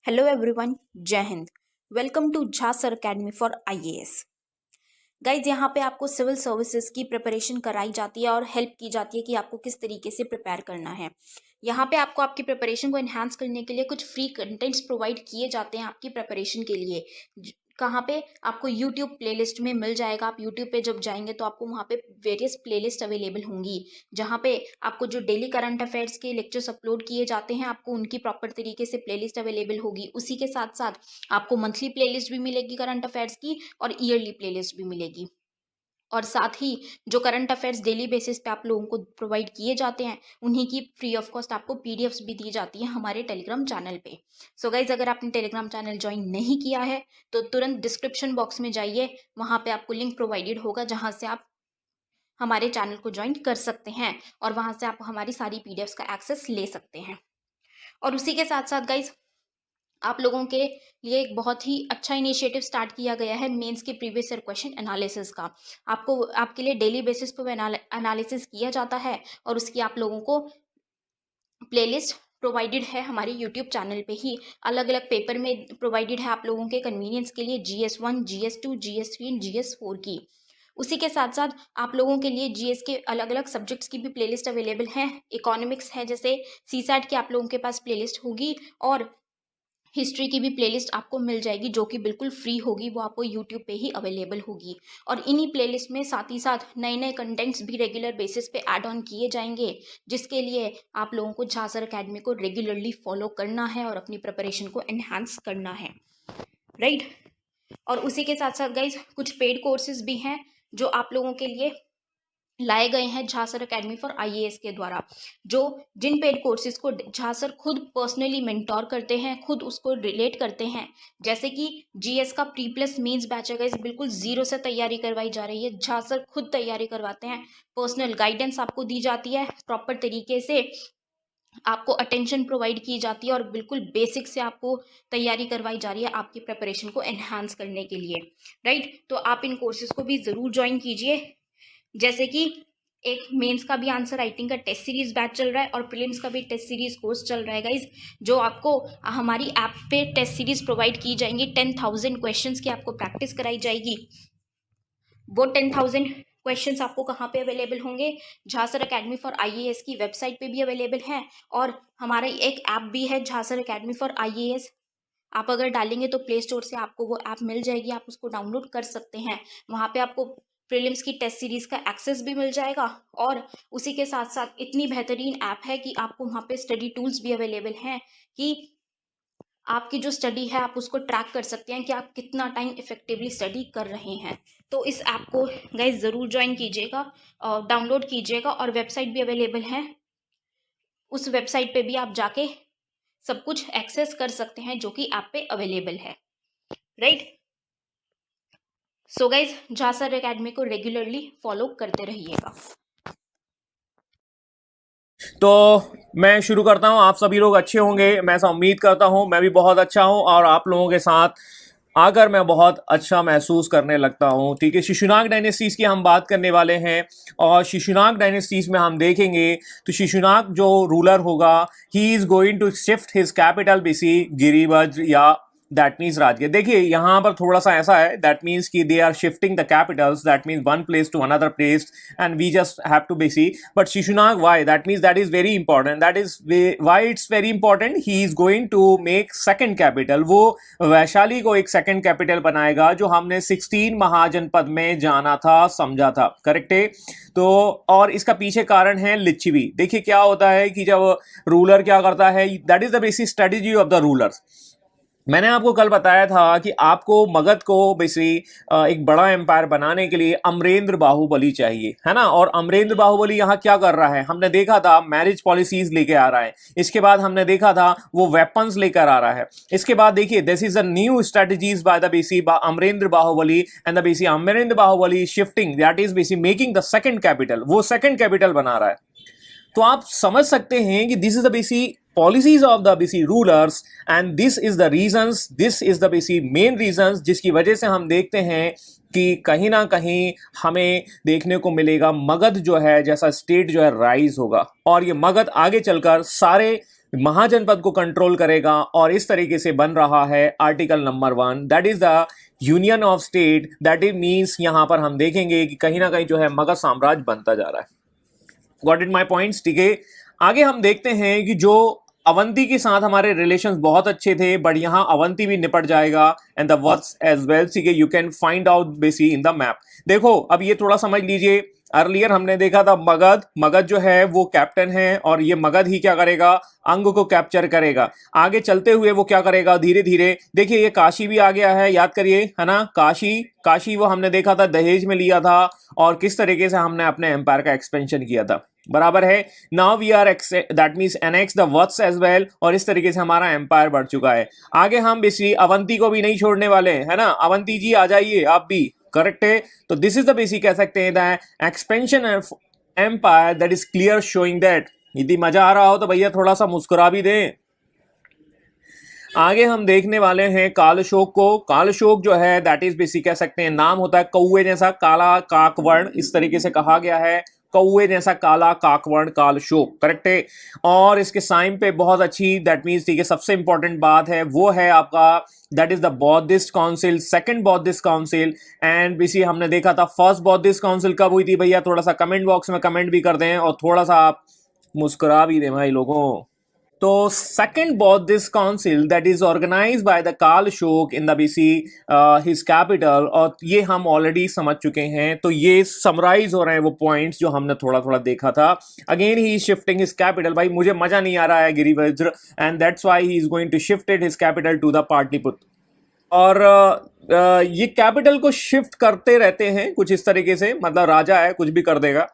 Hello everyone, जय हिंद। Welcome to Jha sir academy for IAS. Guys, यहाँ पे आपको सिविल सर्विसेज की प्रिपरेशन कराई जाती है और हेल्प की जाती है कि आपको किस तरीके से प्रिपेयर करना है। यहाँ पे आपको आपकी प्रिपरेशन को एनहांस करने के लिए कुछ फ्री कंटेंट्स प्रोवाइड किए जाते हैं आपकी प्रिपरेशन के लिए। कहाँ पे आपको यूट्यूब प्लेलिस्ट में मिल जाएगा। आप यूट्यूब पे जब जाएंगे तो आपको वहाँ पे वेरियस प्लेलिस्ट अवेलेबल होंगी, जहाँ पे आपको जो डेली करंट अफेयर्स के लेक्चर्स अपलोड किए जाते हैं आपको उनकी प्रॉपर तरीके से प्लेलिस्ट अवेलेबल होगी। उसी के साथ साथ आपको मंथली प्लेलिस्ट भी मिलेगी करंट अफेयर्स की और ईयरली प्लेलिस्ट भी मिलेगी। और साथ ही जो करंट अफेयर्स डेली बेसिस पे आप लोगों को प्रोवाइड किए जाते हैं उन्हीं की फ्री ऑफ कॉस्ट आपको पीडीएफ्स भी दी जाती है हमारे टेलीग्राम चैनल पे। सो गाइज, अगर आपने टेलीग्राम चैनल ज्वाइन नहीं किया है तो तुरंत डिस्क्रिप्शन बॉक्स में जाइए, वहाँ पे आपको लिंक प्रोवाइडेड होगा जहाँ से आप हमारे चैनल को ज्वाइन कर सकते हैं और वहाँ से आप हमारी सारी पीडीएफ्स का एक्सेस ले सकते हैं। और उसी के साथ साथ गाइज, आप लोगों के लिए एक बहुत ही अच्छा इनिशिएटिव स्टार्ट किया गया है मेंस के प्रीवियस ईयर क्वेश्चन एनालिसिस का। आपको आपके लिए डेली बेसिस पर एनालिसिस किया जाता है और उसकी आप लोगों को प्लेलिस्ट प्रोवाइडेड है हमारे यूट्यूब चैनल पे ही। अलग अलग पेपर में प्रोवाइडेड है आप लोगों के कन्वीनियंस के लिए, GS1, GS2, GS3 and GS4 की। उसी के साथ साथ आप लोगों के लिए जीएस के अलग अलग सब्जेक्ट्स की भी प्लेलिस्ट अवेलेबल है। इकोनॉमिक्स है, जैसे सीसैट की आप लोगों के पास प्लेलिस्ट होगी, और हिस्ट्री की भी प्लेलिस्ट आपको मिल जाएगी जो कि बिल्कुल फ्री होगी, वो आपको यूट्यूब पे ही अवेलेबल होगी। और इन्हीं प्लेलिस्ट में साथ ही साथ नए नए कंटेंट्स भी रेगुलर बेसिस पे ऐड ऑन किए जाएंगे, जिसके लिए आप लोगों को झा सर अकेडमी को रेगुलरली फॉलो करना है और अपनी प्रिपरेशन को एनहांस करना है, राइट। और उसी के साथ साथ गाइज, कुछ पेड कोर्सेज भी हैं जो आप लोगों के लिए लाए गए हैं Jha sir academy for IAS के द्वारा, जो जिन पेड कोर्सेज को झा सर खुद पर्सनली मेंटोर करते हैं, खुद उसको रिलेट करते हैं। जैसे कि जीएस का प्री प्लस मेंस बैच है गाइस, बिल्कुल जीरो से तैयारी करवाई जा रही है। झा सर खुद तैयारी करवाते हैं, पर्सनल गाइडेंस आपको दी जाती है, प्रॉपर तरीके से आपको अटेंशन प्रोवाइड की जाती है और बिल्कुल बेसिक से आपको तैयारी करवाई जा रही है आपकी प्रिपरेशन को एनहांस करने के लिए, राइट। तो आप इन कोर्सेज को भी ज़रूर ज्वाइन कीजिए। जैसे कि एक मेंस का भी आंसर राइटिंग का टेस्ट सीरीज बैच चल रहा है और प्रीलिम्स का भी टेस्ट सीरीज कोर्स चल रहा है गाइज, जो आपको हमारी ऐप पे टेस्ट सीरीज प्रोवाइड की जाएंगी। 10,000 क्वेश्चंस की आपको प्रैक्टिस कराई जाएगी। वो 10,000 क्वेश्चंस आपको कहाँ पे अवेलेबल होंगे? Jha sir academy for IAS की वेबसाइट पे भी अवेलेबल है, और हमारा एक ऐप भी है Jha sir academy for IAS. आप अगर डालेंगे तो प्ले स्टोर से आपको वो ऐप मिल जाएगी, आप उसको डाउनलोड कर सकते हैं। वहाँ पे आपको प्रीलिम्स की टेस्ट सीरीज का एक्सेस भी मिल जाएगा, और उसी के साथ साथ इतनी बेहतरीन ऐप है कि आपको वहाँ पे स्टडी टूल्स भी अवेलेबल हैं कि आपकी जो स्टडी है आप उसको ट्रैक कर सकते हैं कि आप कितना टाइम इफेक्टिवली स्टडी कर रहे हैं। तो इस ऐप को गाइज ज़रूर ज्वाइन कीजिएगा, डाउनलोड कीजिएगा, और वेबसाइट भी अवेलेबल है। उस वेबसाइट पे भी आप जाके सब कुछ एक्सेस कर सकते हैं जो कि ऐप पे अवेलेबल है, right. So guys, Jha sir academy को रेगुलरली फॉलो करते रहिएगा। तो मैं शुरू करता हूं। आप सभी लोग अच्छे होंगे, मैं ऐसा उम्मीद करता हूं। मैं भी बहुत अच्छा हूं और आप लोगों के साथ आकर मैं बहुत अच्छा महसूस करने लगता हूं। ठीक है, शिशुनाग डायनेस्टीज की हम बात करने वाले हैं, और शिशुनाग डायनेस्टीज में हम देखेंगे तो शिशुनाग जो रूलर होगा, he is going to shift his capital basically Girivraj या दैट मीन्स राजगीर। देखिए यहां पर थोड़ा सा ऐसा है, दैट मीन्स कि they are shifting the capitals, that means one place to another place, and we just have to be see. But Shishunaga, why? That means that is very important. That is why it's very important. He is going to make second capital. वो वैशाली को एक second capital बनाएगा, जो हमने 16 महाजनपद में जाना था, समझा था, करेक्ट है। तो और इसका पीछे कारण है लिच्छवी। देखिए क्या होता है कि जब रूलर क्या करता है, that is the basic strategy of the rulers. मैंने आपको कल बताया था कि आपको मगध को बेसिकली एक बड़ा एम्पायर बनाने के लिए अमरेंद्र बाहुबली चाहिए, है ना। और अमरेंद्र बाहुबली यहाँ क्या कर रहा है? हमने देखा था मैरिज पॉलिसीज लेके आ रहा है। इसके बाद हमने देखा था वो वेपन्स लेकर आ रहा है। इसके बाद देखिए, this is a new strategies by the basically Amarendra Bahubali, and the basically Amarendra Bahubali shifting, that is basically making the second capital. वो सेकंड कैपिटल बना रहा है। तो आप समझ सकते हैं कि this is the basically policies of the basically rulers, and this is the reasons, this is the basically main reasons, जिसकी वजह से हम देखते हैं कि कहीं ना कहीं हमें देखने को मिलेगा मगध जो है, जैसा स्टेट जो है, राइज होगा। और ये मगध आगे चलकर सारे महाजनपद को कंट्रोल करेगा, और इस तरीके से बन रहा है article number 1, that is the union of state. That is means यहां पर हम देखेंगे कि कहीं ना कहीं जो है मगध साम्राज्य बनता जा रहा है। गॉट इट माई पॉइंट्स, ठीक है। आगे हम देखते हैं कि जो अवंती के साथ हमारे रिलेशंस बहुत अच्छे थे, बट यहां अवंती भी निपट जाएगा and the Vatsa as well, ठीक है। You can find out basically in the map. देखो अब ये थोड़ा समझ लीजिए, अर्लियर हमने देखा था मगध, मगध जो है वो कैप्टन है, और ये मगध ही क्या करेगा, अंग को कैप्चर करेगा। आगे चलते हुए वो क्या करेगा, धीरे धीरे देखिए ये काशी भी आ गया है, याद करिए, है ना। काशी, काशी वो हमने देखा था दहेज में लिया था, और किस तरीके से हमने अपने एम्पायर का एक्सपेंशन किया था, बराबर है। Now we are that means annex the Vatsa as well, और इस तरीके से हमारा एम्पायर बढ़ चुका है। आगे हम बेसिकली अवंती को भी नहीं छोड़ने वाले हैं, है ना। अवंती जी आ जाइए आप भी, करेक्ट है। तो दिस इज द बेसिक कह सकते हैं the expansion of empire that is clear showing that. यदि मजा आ रहा हो तो भैया थोड़ा सा मुस्कुरा भी दें। आगे हम देखने वाले हैं कालशोक को। कालशोक जो है दैट इज बेसिक कह सकते हैं, नाम होता है कौवे जैसा काला काकवर्ण, इस तरीके से कहा गया है, कौवे जैसा काला काकवर्ण कालशोक, करेक्ट है। और इसके साइन पे बहुत अच्छी, दैट मीन्स ठीक है, सबसे इंपॉर्टेंट बात है वो है आपका that is the Buddhist council, second Buddhist council. And basically हमने देखा था फर्स्ट बौद्धिस्ट काउंसिल कब हुई थी भैया, थोड़ा सा कमेंट बॉक्स में कमेंट भी कर दें, और थोड़ा सा आप मुस्कुरा भी दें भाई लोगों। तो second Buddhist council that is organized by the Kalashoka in the BC his capital, और ये हम ऑलरेडी समझ चुके हैं। तो ये समराइज हो रहे हैं वो पॉइंट्स जो हमने थोड़ा थोड़ा देखा था। Again he is shifting his capital, भाई मुझे मजा नहीं आ रहा है Girivraja, and that's why he is going to shifted his capital to the Pataliputra. और ये कैपिटल को शिफ्ट करते रहते हैं कुछ इस तरीके से, मतलब राजा है कुछ भी कर देगा।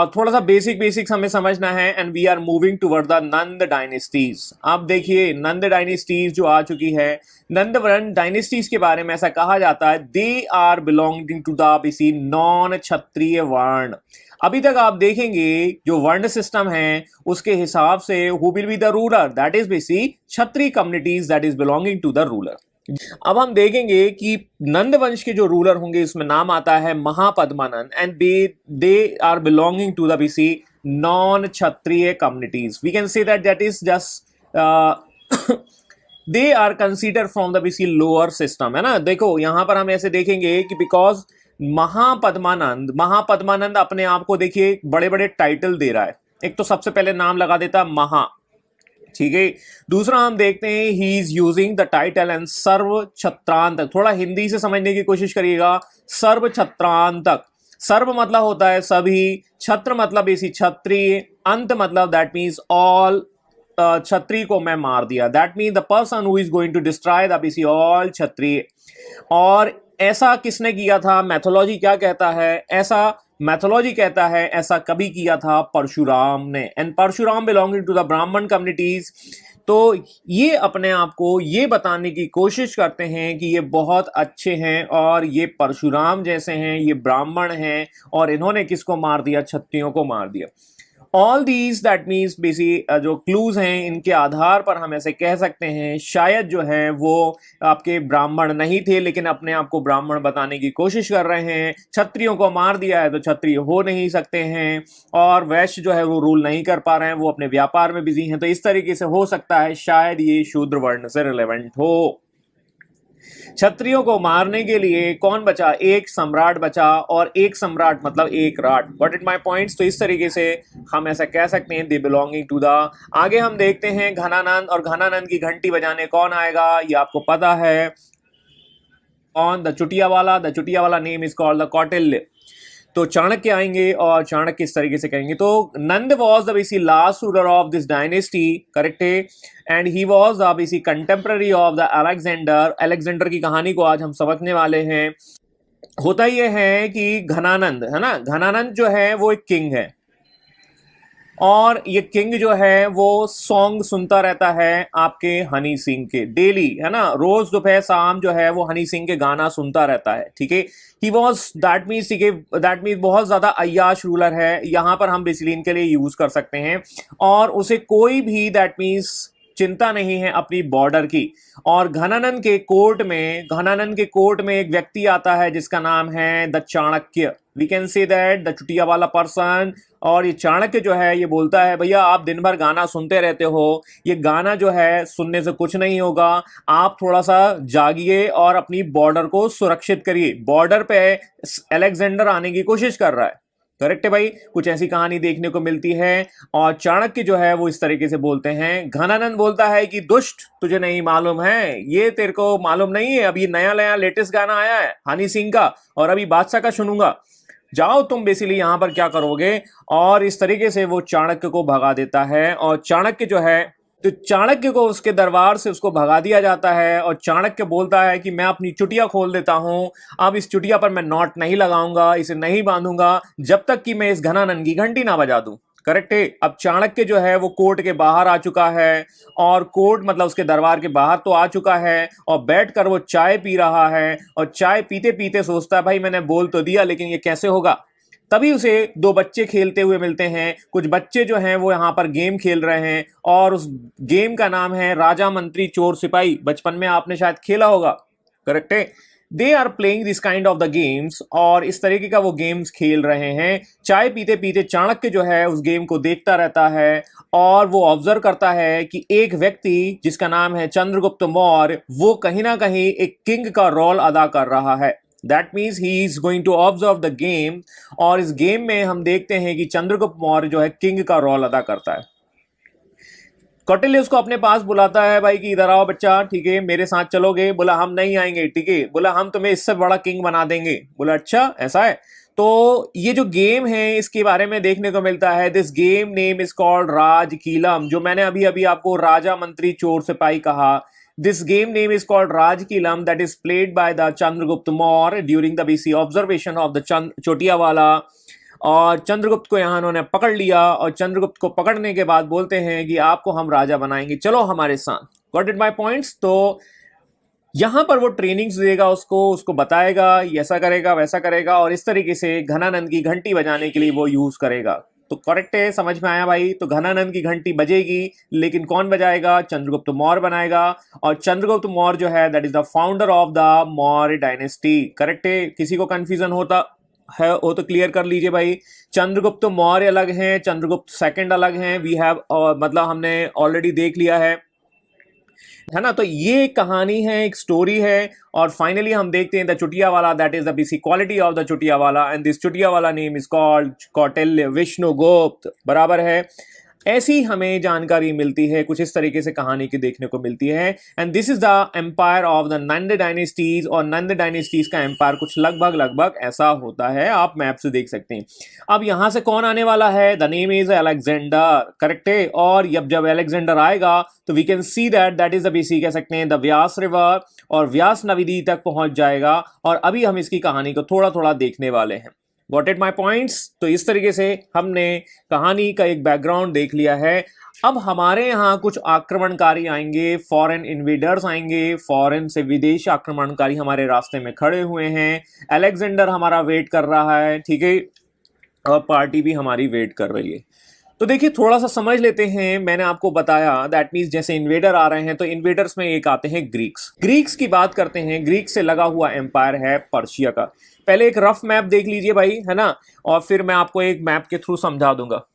थोड़ा सा बेसिक्स हमें समझना है, and we are moving toward the Nanda dynasties. आप देखिए नंद डायनेस्टीज जो आ चुकी है, नंद वर्ण डायनेस्टीज के बारे में ऐसा कहा जाता है they are belonging to the BC non Kshatriya varna. अभी तक आप देखेंगे जो वर्ण सिस्टम है उसके हिसाब से who will be the ruler, that is basic Kshatriya communities that is belonging to the ruler. अब हम देखेंगे कि नंद वंश के जो रूलर होंगे इसमें नाम आता है Mahapadmananda, and they are belonging to the BC non Kshatriya communities. We can say that is just they are consider from the basically lower system, है ना। देखो यहां पर हम ऐसे देखेंगे कि बिकॉज महापद्मानंद अपने आप को देखिए बड़े बड़े टाइटल दे रहा है। एक तो सबसे पहले नाम लगा देता महा, ठीक है। दूसरा हम देखते हैं he is using the title and Sarva Kshatrantaka. थोड़ा हिंदी से समझने की कोशिश करिएगा। सर्व छत्रांतक, सर्व मतलब होता है सभी, छत्र मतलब इसी क्षत्रिय, अंत मतलब दैट मीन्स ऑल, क्षत्रिय को मैं मार दिया, that mean the person who is going to destroy the BC all Kshatriya. और ऐसा किसने किया था, मैथोलॉजी क्या कहता है, ऐसा मैथोलॉजी कहता है ऐसा कभी किया था परशुराम ने, and Parashurama belonging to the Brahmin communities. तो ये अपने आप को ये बताने की कोशिश करते हैं कि ये बहुत अच्छे हैं और ये परशुराम जैसे हैं, ये ब्राह्मण हैं, और इन्होंने किसको मार दिया, क्षत्रियों को मार दिया। All these that means basic जो क्लूज हैं इनके आधार पर हम ऐसे कह सकते हैं शायद जो है वो आपके ब्राह्मण नहीं थे, लेकिन अपने आप को ब्राह्मण बताने की कोशिश कर रहे हैं। क्षत्रियों को मार दिया है तो क्षत्रिय हो नहीं सकते हैं, और वैश्य जो है वो रूल नहीं कर पा रहे हैं, वो अपने व्यापार में बिजी हैं। तो इस तरीके से हो सकता है शायद ये शूद्र वर्ण से रिलेवेंट हो। क्षत्रियों को मारने के लिए कौन बचा, एक सम्राट बचा, और एक सम्राट मतलब एक rot. Got it my points. तो इस तरीके से हम ऐसा कह सकते हैं दे बिलोंगिंग टू द। आगे हम देखते हैं घनानंद, और घनानंद की घंटी बजाने कौन आएगा ये आपको पता है, कौन, द चुटिया वाला name is called the Kautilya. तो चाणक्य आएंगे और चाणक्य किस तरीके से कहेंगे। तो Nanda was the basic last ruler of this dynasty, correct है, and he was the basic contemporary of the Alexander. Alexander की कहानी को आज हम समझने वाले हैं। होता यह है कि घनानंद, है ना, घनानंद जो है वो एक किंग है, और ये किंग जो है वो सॉन्ग सुनता रहता है आपके हनी सिंह के डेली, है ना, रोज दोपहर शाम जो है वो हनी सिंह के गाना सुनता रहता है, ठीक है। ही वॉज दैट मीन्स, ठीक है, दैट मीन्स बहुत ज्यादा अय्याश रूलर है, यहां पर हम बेसिकली इनके लिए यूज कर सकते हैं। और उसे कोई भी दैट मीन्स चिंता नहीं है अपनी बॉर्डर की। और घनानंद के कोर्ट में एक व्यक्ति आता है जिसका नाम है the Chanakya, we can say that the chutiya wala person. और ये चाणक्य जो है ये बोलता है भैया आप दिन भर गाना सुनते रहते हो, ये गाना जो है सुनने से कुछ नहीं होगा, आप थोड़ा सा जागिए और अपनी बॉर्डर को सुरक्षित करिए। बॉर्डर पे अलेक्जेंडर आने की कोशिश कर रहा है, करेक्ट है भाई, कुछ ऐसी कहानी देखने को मिलती है। और चाणक्य जो है वो इस तरीके से बोलते हैं, घनानंद बोलता है कि दुष्ट तुझे नहीं मालूम है, ये तेरे को मालूम नहीं है, अभी नया नया लेटेस्ट गाना आया है हनी सिंह का और अभी बादशाह का सुनूंगा, जाओ तुम बेसिकली यहां पर क्या करोगे। और इस तरीके से वो चाणक्य को भगा देता है। और चाणक्य जो है तो चाणक्य को उसके दरबार से उसको भगा दिया जाता है। और चाणक्य बोलता है कि मैं अपनी चुटिया खोल देता हूं, अब इस चुटिया पर मैं नॉट नहीं लगाऊंगा, इसे नहीं बांधूंगा जब तक कि मैं इस घनानंद की घंटी ना बजा दूं। करेक्ट है। अब चाणक्य जो है वो कोर्ट के बाहर आ चुका है, और कोर्ट मतलब उसके दरबार के बाहर तो आ चुका है, और बैठकर वो चाय पी रहा है। और चाय पीते पीते सोचता है भाई मैंने बोल तो दिया लेकिन ये कैसे होगा। तभी उसे दो बच्चे खेलते हुए मिलते हैं। कुछ बच्चे जो हैं वो यहाँ पर गेम खेल रहे हैं, और उस गेम का नाम है राजा मंत्री चोर सिपाही। बचपन में आपने शायद खेला होगा, करेक्ट है। They are playing this kind of the games, और इस तरीके का वो गेम्स खेल रहे हैं। चाय पीते पीते चाणक्य जो है उस गेम को देखता रहता है, और वो ऑब्जर्व करता है कि एक व्यक्ति जिसका नाम है चंद्रगुप्त मौर्य, वो कहीं ना कहीं एक किंग का रोल अदा कर रहा है। That means he is going to observe the game. और इस गेम में हम देखते हैं कि चंद्रगुप्त मौर्य जो है किंग का रोल अदा करता है। कौटिल्य उसको अपने पास बुलाता है, भाई कि इधर आओ बच्चा, ठीक है मेरे साथ चलोगे। बोला हम नहीं आएंगे, ठीक है। बोला हम तुम्हें इससे बड़ा किंग बना देंगे। बोला अच्छा ऐसा है। तो ये जो गेम है इसके बारे में देखने को मिलता है। This game name is called Rajkilam, जो मैंने अभी अभी आपको राजा मंत्री चोर सिपाही कहा। This game name is called Rajkilam, that is played by the Chandragupta Maurya during the BC observation of the Chotiawala। और चंद्रगुप्त को यहाँ उन्होंने पकड़ लिया, और चंद्रगुप्त को पकड़ने के बाद बोलते हैं कि आपको हम राजा बनाएंगे, चलो हमारे साथ। Got it my points. तो यहां पर वो ट्रेनिंग्स देगा उसको बताएगा ये ऐसा करेगा वैसा करेगा, और इस तरीके से घनानंद की घंटी बजाने के लिए वो यूज करेगा। तो करेक्ट है, समझ में आया भाई। तो घनानंद की घंटी बजेगी, लेकिन कौन बजाएगा? चंद्रगुप्त मौर्य बनाएगा। और चंद्रगुप्त मौर्य जो है that is the founder of the Maurya dynasty. Correct है, किसी को कंफ्यूजन होता है वो तो क्लियर कर लीजिए भाई। चंद्रगुप्त मौर्य अलग हैं, चंद्रगुप्त सेकंड अलग हैं। वी हैव मतलब हमने ऑलरेडी देख लिया है ना। तो ये एक कहानी है, एक स्टोरी है। और फाइनली हम देखते हैं the Chutiyawala, that is the basic quality of the Chutiyawala, and this Chutiyawala name is called Kautilya Vishnugupta, बराबर है। ऐसी हमें जानकारी मिलती है, कुछ इस तरीके से कहानी की देखने को मिलती है। And this is the empire of the Nanda dynasties. और नंद डायनेस्टीज का एम्पायर कुछ लगभग ऐसा होता है, आप मैप से देख सकते हैं। अब यहां से कौन आने वाला है? The name is Alexander, correct है। और जब अलेक्जेंडर आएगा तो we can see that is the basic कह सकते हैं द व्यास रिवर, और व्यास नदी तक पहुंच जाएगा। और अभी हम इसकी कहानी को थोड़ा थोड़ा देखने वाले हैं। Got it my points? तो इस तरीके से हमने कहानी का एक बैकग्राउंड देख लिया है। अब हमारे यहाँ कुछ आक्रमणकारी आएंगे, फॉरेन इन्वेडर्स आएंगे, फॉरेन से विदेश आक्रमणकारी हमारे रास्ते में खड़े हुए हैं। अलेक्जेंडर हमारा वेट कर रहा है, ठीक है, और पार्टी भी हमारी वेट कर रही है। तो देखिए थोड़ा सा समझ लेते हैं। मैंने आपको बताया दैट मीन्स जैसे इन्वेडर आ रहे हैं, तो इन्वेडर्स में एक आते हैं ग्रीक्स की बात करते हैं। ग्रीक से लगा हुआ एम्पायर है पर्शिया का। पहले एक रफ मैप देख लीजिए भाई, है ना, और फिर मैं आपको एक मैप के थ्रू समझा दूंगा।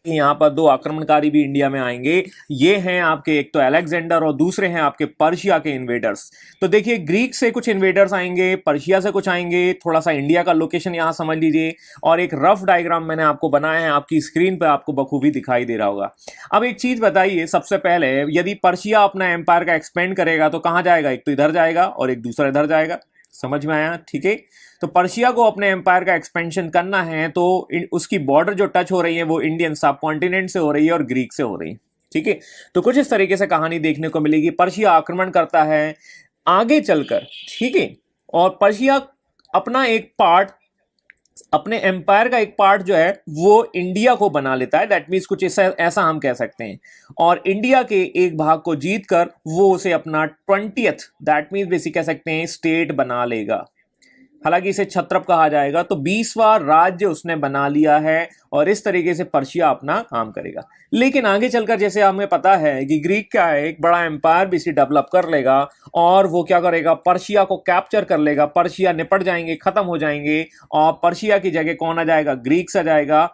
यहाँ पर दो आक्रमणकारी भी इंडिया में आएंगे। ये हैं आपके, एक तो अलेक्जेंडर और दूसरे हैं आपके पर्शिया के इन्वेडर्स। तो देखिए ग्रीक से कुछ इन्वेडर्स आएंगे, पर्शिया से कुछ आएंगे। थोड़ा सा इंडिया का लोकेशन यहाँ समझ लीजिए, और एक रफ डायग्राम मैंने आपको बनाया है, आपकी स्क्रीन पर आपको बखूबी दिखाई दे रहा होगा। अब एक चीज बताइए, सबसे पहले यदि पर्शिया अपना एम्पायर का एक्सपेंड करेगा तो कहाँ जाएगा? एक तो इधर जाएगा और एक दूसरा इधर जाएगा। समझ में आया? ठीक है। तो पर्शिया को अपने एम्पायर का एक्सपेंशन करना है, तो उसकी बॉर्डर जो टच हो रही है वो इंडियन सब कॉन्टिनेंट से हो रही है और ग्रीक से हो रही है, ठीक है। तो कुछ इस तरीके से कहानी देखने को मिलेगी। पर्शिया आक्रमण करता है आगे चलकर, ठीक है, और पर्शिया अपना एक पार्ट, अपने एम्पायर का एक पार्ट जो है वो इंडिया को बना लेता है। दैट मीन्स कुछ ऐसा हम कह सकते हैं। और इंडिया के एक भाग को जीतकर वो उसे अपना 20th, दैट मीन्स बेसिक कह सकते हैं, स्टेट बना लेगा, हालांकि इसे छत्रप कहा जाएगा। तो 20वां राज्य उसने बना लिया है और इस तरीके से पर्शिया अपना काम करेगा। लेकिन आगे चलकर जैसे हमें पता है कि ग्रीक क्या है, एक बड़ा एम्पायर भी डेवलप कर लेगा और वो क्या करेगा, पर्शिया को कैप्चर कर लेगा। पर्शिया निपट जाएंगे, खत्म हो जाएंगे और पर्शिया की जगह कौन आ जाएगा, ग्रीक्स आ जाएगा।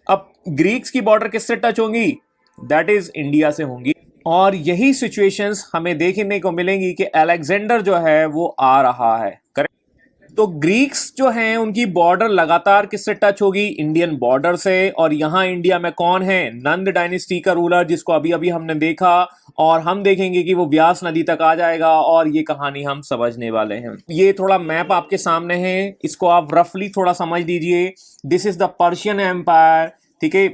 अब ग्रीक्स की बॉर्डर किससे टच होंगी, दैट इज इंडिया से होंगी। और यही सिचुएशंस हमें देखने को मिलेंगी कि अलेक्जेंडर जो है वो आ रहा है, करेक्ट। तो ग्रीक्स जो हैं उनकी बॉर्डर लगातार किससे टच होगी, इंडियन बॉर्डर से। और यहां इंडिया में कौन है, नंद डायनेस्टी का रूलर, जिसको अभी अभी हमने देखा और हम देखेंगे कि वो व्यास नदी तक आ जाएगा और ये कहानी हम समझने वाले हैं। ये थोड़ा मैप आपके सामने है, इसको आप रफली थोड़ा समझ लीजिए। This is the Persian empire, ठीक है,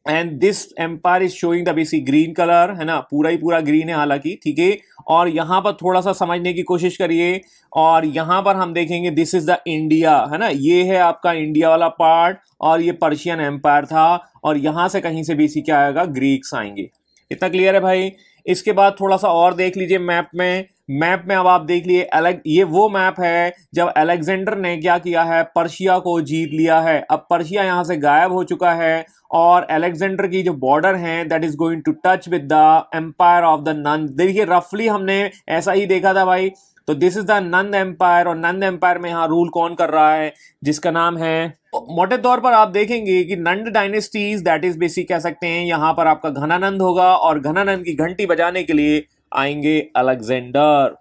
and this empire is showing the basic green colour, है ना, पूरा ही पूरा ग्रीन है हालांकि, ठीक है। और यहां पर थोड़ा सा समझने की कोशिश करिए और यहां पर हम देखेंगे दिस इज द इंडिया, है ना, ये है आपका इंडिया वाला पार्ट और ये पर्शियन एम्पायर था और यहां से कहीं से बेसिक क्या आएगा, ग्रीक्स आएंगे। इतना क्लियर है भाई। इसके बाद थोड़ा सा और देख लीजिए मैप में। मैप में अब आप देख लिए ये वो मैप है जब अलेक्जेंडर ने क्या किया है, पर्शिया को जीत लिया है। अब पर्शिया यहां से गायब हो चुका है और अलेक्जेंडर की जो बॉर्डर है that is going to touch with the empire of the Nanda. देखिए रफली हमने ऐसा ही देखा था भाई। तो this is the Nanda empire और नंद एम्पायर में यहां रूल कौन कर रहा है, जिसका नाम है, मोटे तौर पर आप देखेंगे कि नंद डायनेस्टीज दैट इज बेसिक कह सकते हैं, यहां पर आपका घनानंद होगा और घनानंद की घंटी बजाने के लिए आएंगे अलेक्जेंडर।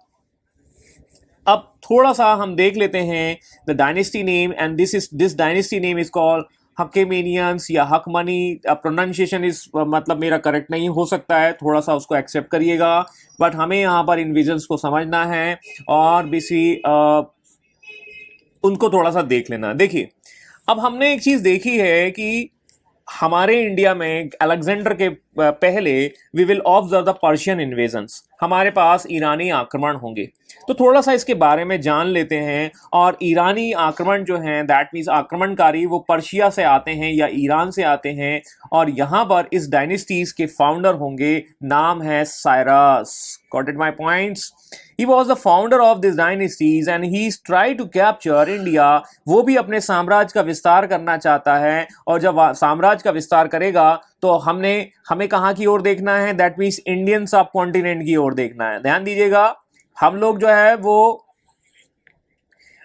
अब थोड़ा सा हम देख लेते हैं the dynasty name and this dynasty name is called Achaemenians या हकमनी। प्रोनाउंसिएशन इस मतलब मेरा करेक्ट नहीं हो सकता है, थोड़ा सा उसको एक्सेप्ट करिएगा, बट हमें यहाँ पर इन विजन्स को समझना है और बेसी उनको थोड़ा सा देख लेना। देखिए अब हमने एक चीज देखी है कि हमारे इंडिया में अलेक्जेंडर के पहले we will observe the Persian invasions, हमारे पास ईरानी आक्रमण होंगे। तो थोड़ा सा इसके बारे में जान लेते हैं। और ईरानी आक्रमण जो हैं दैट मीन्स आक्रमणकारी वो पर्शिया से आते हैं या ईरान से आते हैं और यहाँ पर इस डायनेस्टीज के फाउंडर होंगे, नाम है Cyrus. Got it my points. He was the founder of these dynasties and he tried to capture India। वो भी अपने साम्राज्य का विस्तार करना चाहता है और जब साम्राज्य का विस्तार करेगा तो हमें कहाँ की ओर देखना है, दैट मीन्स इंडियन सब कॉन्टिनेंट की ओर देखना है। ध्यान दीजिएगा, हम लोग जो है वो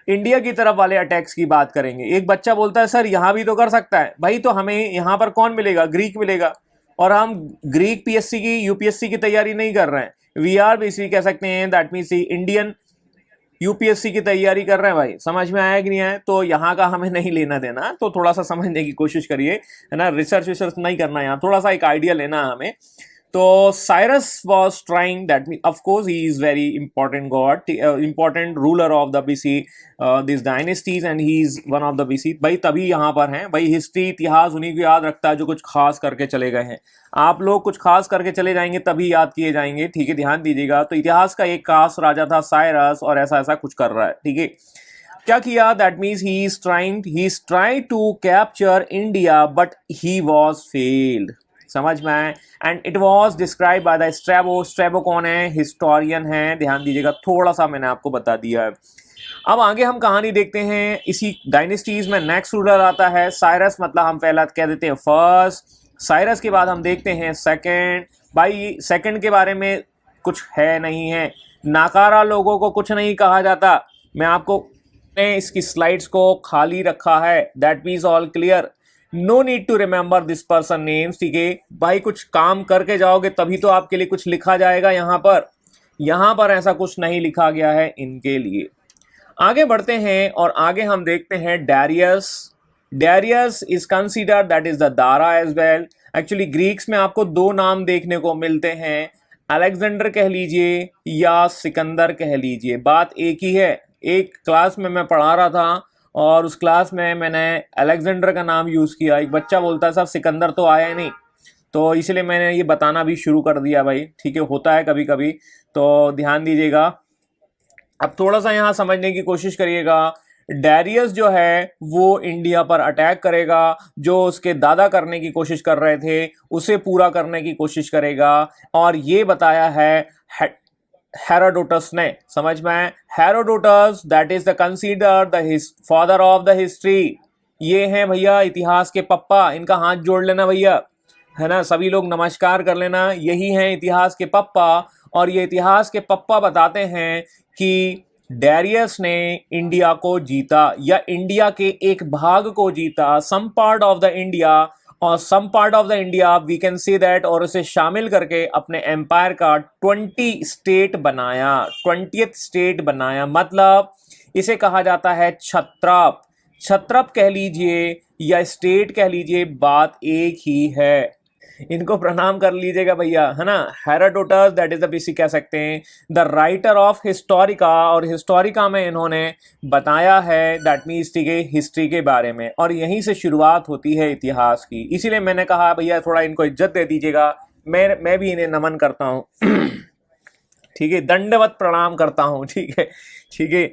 इंडिया की तरफ वाले अटैक्स की बात करेंगे। एक बच्चा बोलता है सर यहां भी तो कर सकता है भाई, तो हमें यहां पर कौन मिलेगा, ग्रीक मिलेगा, और हम ग्रीक पीएससी की यूपीएससी की तैयारी नहीं कर रहे हैं, वी आर बेसिकली कह सकते हैं दैट मीन्स इंडियन यूपीएससी की तैयारी कर रहे हैं। भाई समझ में आया कि नहीं आया, तो यहाँ का हमें नहीं लेना देना, तो थोड़ा सा समझने की कोशिश करिए, है ना, रिसर्च विसर्च नहीं करना, यहाँ थोड़ा सा एक आइडिया लेना है हमें। तो Cyrus was trying that mean of course he is very important God, important ruler of the BC this dynasties and he is one of the BC. भाई तभी यहाँ पर हैं भाई, हिस्ट्री इतिहास उन्हीं को याद रखता है जो कुछ खास करके चले गए हैं। आप लोग कुछ खास करके चले जाएंगे तभी याद किए जाएंगे, ठीक है, ध्यान दीजिएगा। तो इतिहास का एक खास राजा था साइरस और ऐसा ऐसा कुछ कर रहा है, ठीक है। क्या किया, that means he is trying to capture India but he was failed. समझ में आए। And it was describe by the Strabo. Strabo कौन है, हिस्टोरियन है, ध्यान दीजिएगा, थोड़ा सा मैंने आपको बता दिया है। अब आगे हम कहानी देखते हैं। इसी डायनेस्टीज में नेक्स्ट रूलर आता है साइरस, मतलब हम पहला कह देते हैं फर्स्ट। साइरस के बाद हम देखते हैं सेकंड। भाई सेकंड के बारे में कुछ है नहीं है, नाकारा लोगों को कुछ नहीं कहा जाता। मैं आपको इसकी स्लाइड्स को खाली रखा है, that means all clear, no need to remember this person names, ठीक है भाई। कुछ काम करके जाओगे तभी तो आपके लिए कुछ लिखा जाएगा। यहाँ पर ऐसा कुछ नहीं लिखा गया है इनके लिए। आगे बढ़ते हैं और आगे हम देखते हैं Darius. Darius is considered that is the Dara as well. Actually Greeks में आपको दो नाम देखने को मिलते हैं, अलेक्जेंडर कह लीजिए या सिकंदर कह लीजिए, बात एक ही है। एक क्लास में मैं पढ़ा रहा था और उस क्लास में मैंने अलेक्जेंडर का नाम यूज़ किया, एक बच्चा बोलता है सर सिकंदर तो आया ही नहीं, तो इसलिए मैंने ये बताना भी शुरू कर दिया भाई, ठीक है, होता है कभी कभी, तो ध्यान दीजिएगा। अब थोड़ा सा यहाँ समझने की कोशिश करिएगा। डैरियस जो है वो इंडिया पर अटैक करेगा, जो उसके दादा करने की कोशिश कर रहे थे उसे पूरा करने की कोशिश करेगा। और ये बताया है हेरोडोटस ने, समझ में आए? Herodotus that is the consider the father of the history. ये हैं भैया इतिहास के पप्पा, इनका हाथ जोड़ लेना भैया, है ना, सभी लोग नमस्कार कर लेना। यही हैं इतिहास के पप्पा, और ये इतिहास के पप्पा बताते हैं कि डैरियस ने इंडिया को जीता, या इंडिया के एक भाग को जीता, some part of the India, और some part of the India we can see that, और उसे शामिल करके अपने एम्पायर का 20 स्टेट बनाया, 20th स्टेट बनाया। मतलब इसे कहा जाता है छत्रप। छत्रप कह लीजिए या स्टेट कह लीजिए, बात एक ही है। इनको प्रणाम कर लीजिएगा भैया, है ना। Herodotus that is the basic कह सकते हैं द राइटर ऑफ हिस्टोरिका, और हिस्टोरिका में इन्होंने बताया है दैट मीन्स ठीक है हिस्ट्री के बारे में, और यहीं से शुरुआत होती है इतिहास की। इसीलिए मैंने कहा भैया थोड़ा इनको इज्जत दे दीजिएगा, मैं भी इन्हें नमन करता हूँ ठीक है, दंडवत प्रणाम करता हूँ, ठीक है, ठीक है।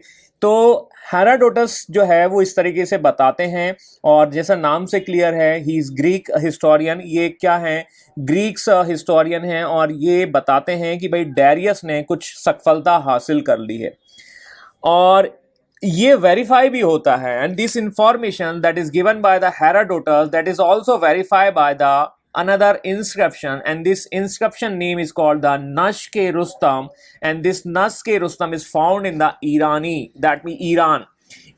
तो हेरोडोटस जो है वो इस तरीके से बताते हैं, और जैसा नाम से क्लियर है ही इज ग्रीक हिस्टोरियन। ये क्या है, ग्रीक्स हिस्टोरियन हैं, और ये बताते हैं कि भाई डैरियस ने कुछ सफलता हासिल कर ली है, और ये वेरीफाई भी होता है। And this information that is given by the Herodotus that is also verified by the another inscription, and this inscription name is called the Nashke Rustam, and this Nashke Rustam is found in the Irani, that means Iran.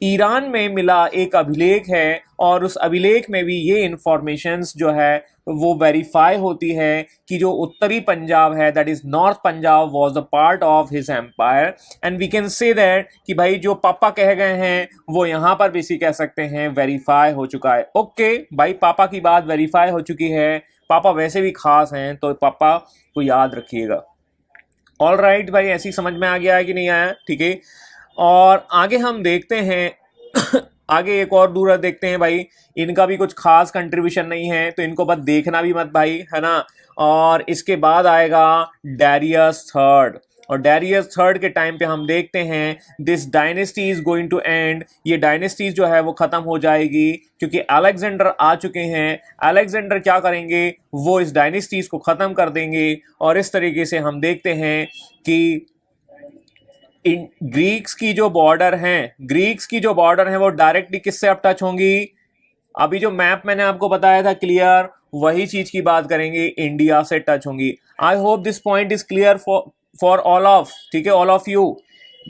Iran में मिला एक अभिलेख है, और उस अभिलेख में भी ये इंफॉर्मेशंस जो है वो वेरीफाई होती है कि जो उत्तरी पंजाब है that is north Punjab was the part of his empire, and we can say that कि भाई जो पापा कह गए हैं वो यहाँ पर भी कह सकते हैं वेरीफाई हो चुका है। ओके भाई, पापा की बात वेरीफाई हो चुकी है, पापा वैसे भी खास हैं, तो पापा को याद रखिएगा। ऑल राइट भाई, ऐसी समझ में आ गया है कि नहीं आया? ठीक है, और आगे हम देखते हैं आगे एक और दूर देखते हैं भाई, इनका भी कुछ खास कंट्रीब्यूशन नहीं है, तो इनको बस देखना भी मत भाई, है ना। और इसके बाद आएगा डैरियस थर्ड, और डैरियस थर्ड के टाइम पे हम देखते हैं this dynasty is going to end. ये डायनेस्टी जो है वो खत्म हो जाएगी, क्योंकि अलेक्जेंडर आ चुके हैं। अलेक्जेंडर क्या करेंगे, वो इस डायनेस्टीज को खत्म कर देंगे, और इस तरीके से हम देखते हैं कि इन ग्रीक्स की जो बॉर्डर हैं वो डायरेक्टली किससे अब टच होंगी। अभी जो मैप मैंने आपको बताया था क्लियर, वही चीज की बात करेंगे, इंडिया से टच होंगी। आई hope this point is clear for all of, ठीक है, ऑल ऑफ यू।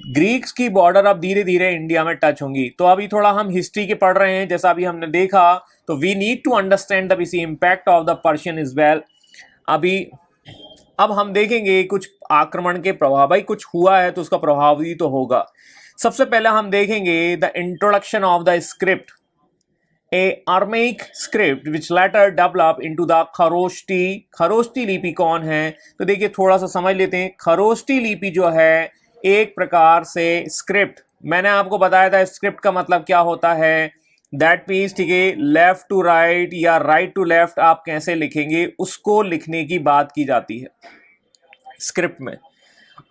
ग्रीक्स की बॉर्डर अब धीरे धीरे इंडिया में टच होंगी। तो अभी थोड़ा हम हिस्ट्री के पढ़ रहे हैं, जैसा अभी हमने देखा, तो we need to understand the impact of the Persian is well. अब हम देखेंगे कुछ आक्रमण के प्रभाव, भाई कुछ हुआ है तो उसका प्रभाव भी तो होगा। सबसे पहले हम देखेंगे the introduction of the script, a Aramaic script which later develop into the Kharoshthi. Kharoshthi लिपि कौन है, तो देखिए थोड़ा सा समझ लेते हैं। खरोष्टी लिपि जो है एक प्रकार से स्क्रिप्ट, मैंने आपको बताया था स्क्रिप्ट का मतलब क्या होता है, दैट मीन्स ठीक है लेफ्ट टू राइट या राइट टू लेफ्ट आप कैसे लिखेंगे उसको लिखने की बात की जाती है स्क्रिप्ट में।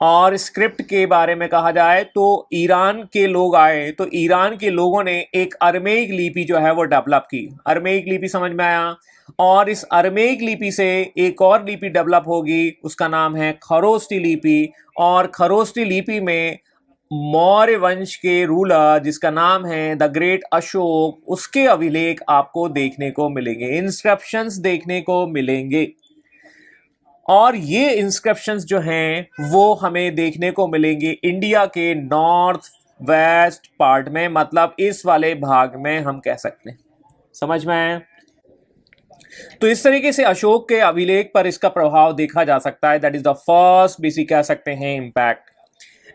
और स्क्रिप्ट के बारे में कहा जाए तो ईरान के लोग आए, तो ईरान के लोगों ने एक अरमेइक लिपि जो है वो डेवलप की। अरमेइक लिपि समझ में आया, और इस अरमेइक लिपि से एक और लिपि डेवलप होगी, उसका नाम है खरोष्टी लिपि। और खरोष्टी लिपि में मौर्य वंश के रूलर जिसका नाम है द ग्रेट अशोक, उसके अभिलेख आपको देखने को मिलेंगे, इंस्क्रिप्शंस देखने को मिलेंगे। और ये इंस्क्रिप्शंस जो हैं वो हमें देखने को मिलेंगे इंडिया के नॉर्थ वेस्ट पार्ट में, मतलब इस वाले भाग में हम कह सकते हैं, समझ में आए? तो इस तरीके से अशोक के अभिलेख पर इसका प्रभाव देखा जा सकता है। That is the first BC कह सकते हैं impact.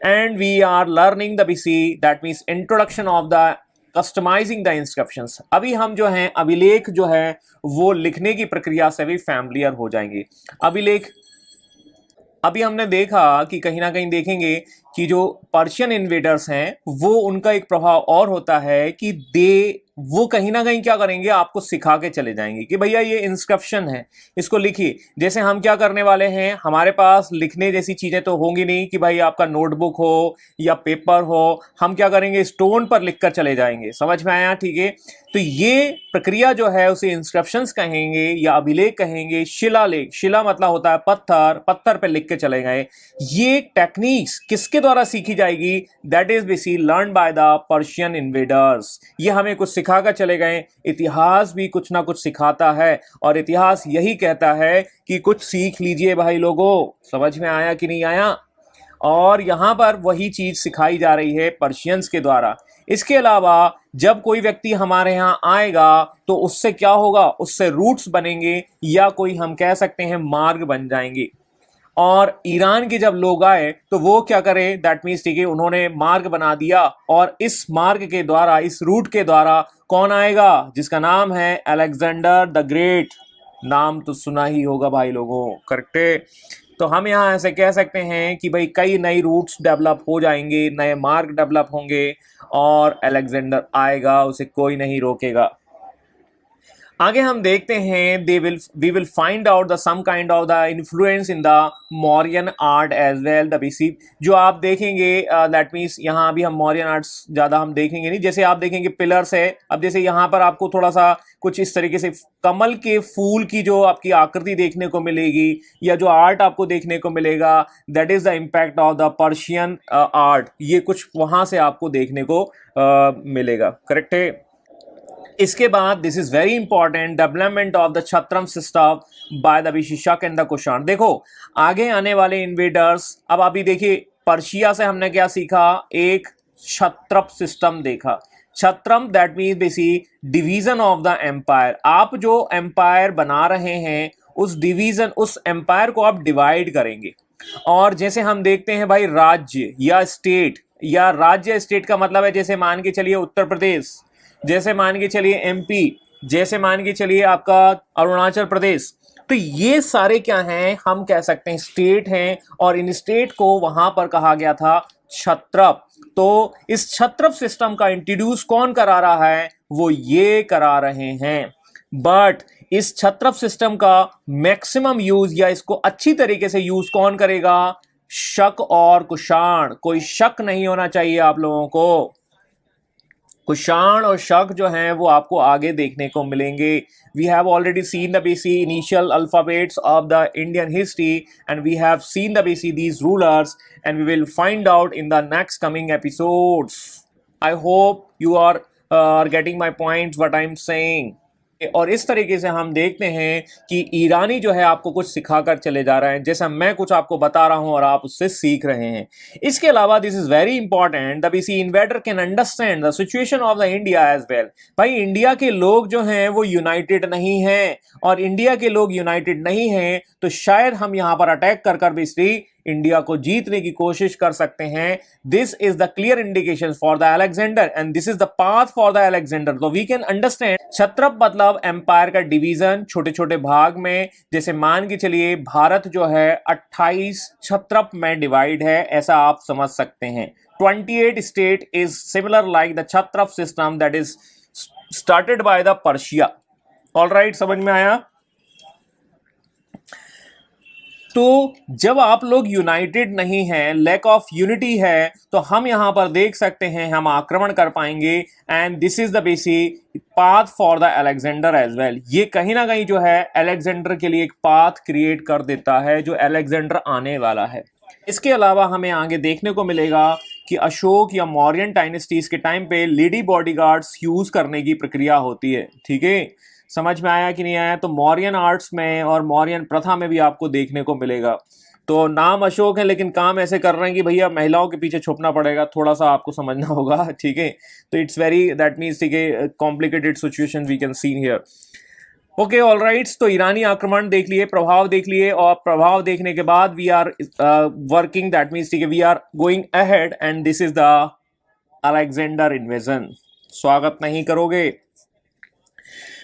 And we are learning the BC, that means introduction of the customizing the inscriptions। अभी हम जो हैं अभिलेख जो है वो लिखने की प्रक्रिया से भी फैमिलियर हो जाएंगे। अभिलेख अभी हमने देखा कि कहीं ना कहीं देखेंगे कि जो पर्शियन इन्वेडर्स हैं वो उनका एक प्रभाव और होता है कि वो कहीं ना कहीं क्या करेंगे, आपको सिखा के चले जाएंगे कि भैया ये इंस्क्रिप्शन है, इसको लिखिए। जैसे हम क्या करने वाले हैं, हमारे पास लिखने जैसी चीजें तो होंगी नहीं कि भाई आपका नोटबुक हो या पेपर हो, हम क्या करेंगे, स्टोन पर लिखकर चले जाएंगे। समझ में आया? ठीक है। तो ये प्रक्रिया जो है उसे इंस्क्रिप्शंस कहेंगे या अभिलेख कहेंगे। शिलालेख, शिला मतलब होता है पत्थर, पत्थर पे लिख के चले गए। ये टेक्निक्स किसके द्वारा सीखी जाएगी? That is basically learn by the Persian invaders. ये हमें कुछ सिखाकर चले गए। इतिहास भी कुछ ना कुछ सिखाता है और इतिहास यही कहता है कि कुछ सीख लीजिए भाई लोगों। समझ में आया कि नहीं आया? और यहां पर वही चीज सिखाई जा रही है पर्शियंस के द्वारा। इसके अलावा जब कोई व्यक्ति हमारे यहाँ आएगा तो उससे क्या होगा, उससे रूट्स बनेंगे या कोई हम कह सकते हैं मार्ग बन जाएंगे। और ईरान के जब लोग आए तो वो क्या करे, दैट मीन्स ठीक है, उन्होंने मार्ग बना दिया और इस मार्ग के द्वारा, इस रूट के द्वारा कौन आएगा, जिसका नाम है अलेक्जेंडर द ग्रेट। नाम तो सुना ही होगा भाई लोगों, करेक्ट है। तो हम यहाँ ऐसे कह सकते हैं कि भाई कई नई रूट्स डेवलप हो जाएंगे, नए मार्ग डेवलप होंगे और अलेक्जेंडर आएगा, उसे कोई नहीं रोकेगा। आगे हम देखते हैं we will find out the some kind of the influence in the Mauryan art as well. The basic जो आप देखेंगे, दैट मीन्स यहाँ अभी हम मौर्यन आर्ट्स ज़्यादा हम देखेंगे नहीं। जैसे आप देखेंगे पिलर्स है, अब जैसे यहाँ पर आपको थोड़ा सा कुछ इस तरीके से कमल के फूल की जो आपकी आकृति देखने को मिलेगी या जो आर्ट आपको देखने को मिलेगा, that is the impact of the Persian art. ये कुछ वहाँ से आपको देखने को मिलेगा, करेक्ट है। इसके बाद this is very important, development of the Chhatram system by the Shaka and the Kushan. देखो आगे आने वाले इन्वेडर्स, अब अभी देखिए पर्शिया से हमने क्या सीखा, एक छत्रप सिस्टम देखा। Chhatram that means basically division of the empire. आप जो एम्पायर बना रहे हैं उस डिवीजन, उस एम्पायर को आप डिवाइड करेंगे। और जैसे हम देखते हैं भाई राज्य या स्टेट, या राज्य स्टेट का मतलब है जैसे मान के चलिए उत्तर प्रदेश, जैसे मान के चलिए एमपी, जैसे मान के चलिए आपका अरुणाचल प्रदेश। तो ये सारे क्या हैं, हम कह सकते हैं स्टेट हैं और इन स्टेट को वहां पर कहा गया था छत्रप। तो इस छत्रप सिस्टम का इंट्रोड्यूस कौन करा रहा है, वो ये करा रहे हैं। बट इस छत्रप सिस्टम का मैक्सिमम यूज या इसको अच्छी तरीके से यूज कौन करेगा, शक और कुषाण। कोई शक नहीं होना चाहिए आप लोगों को। कुषाण और शक जो हैं वो आपको आगे देखने को मिलेंगे। We have already seen the basic initial alphabets of the Indian history and we have seen the basic these rulers and we will find out in the next coming episodes. I hope you are getting my point what I am saying. और इस तरीके से हम देखते हैं कि ईरानी जो है आपको कुछ सिखाकर चले जा रहे हैं, जैसा मैं कुछ आपको बता रहा हूं और आप उससे सीख रहे हैं। इसके अलावा this is very important, the basically invader can understand the situation of the India as well. भाई इंडिया के लोग जो हैं वो यूनाइटेड नहीं हैं, और इंडिया के लोग यूनाइटेड नहीं हैं तो शायद हम यहां पर अटैक कर बेसिकली इंडिया को जीतने की कोशिश कर सकते हैं। This is the clear indication for the Alexander and this is the path for the Alexander. तो वी कैन अंडरस्टैंड छत्रप मतलब एम्पायर का डिवीजन छोटे छोटे भाग में। जैसे मान के चलिए भारत जो है 28 छत्रप में डिवाइड है, ऐसा आप समझ सकते हैं। 28 state is similar like the Chhatrap system that is started by the Persia. Alright, समझ में आया? तो जब आप लोग यूनाइटेड नहीं हैं, लैक ऑफ यूनिटी है, तो हम यहां पर देख सकते हैं हम आक्रमण कर पाएंगे। And this is the basic path for the Alexander as well. ये कहीं ना कहीं जो है अलेक्जेंडर के लिए एक पाथ क्रिएट कर देता है, जो अलेक्जेंडर आने वाला है। इसके अलावा हमें आगे देखने को मिलेगा कि अशोक या मौर्यन डायनेस्टीज के टाइम पे लेडी बॉडीगार्ड्स यूज करने की प्रक्रिया होती है। ठीक है, समझ में आया कि नहीं आया? तो मौर्यन आर्ट्स में और मौर्यन प्रथा में भी आपको देखने को मिलेगा। तो नाम अशोक है लेकिन काम ऐसे कर रहे हैं कि भैया महिलाओं के पीछे छुपना पड़ेगा, थोड़ा सा आपको समझना होगा। ठीक है, तो इट्स वेरी दैट मीन्स ठीक है complicated situation we can see here. Okay, all rights. तो ईरानी आक्रमण देख लिए, प्रभाव देख लिए, और प्रभाव देखने के बाद we are working, that means ठीक है we are going ahead and this is the Alexander invasion. स्वागत नहीं करोगे?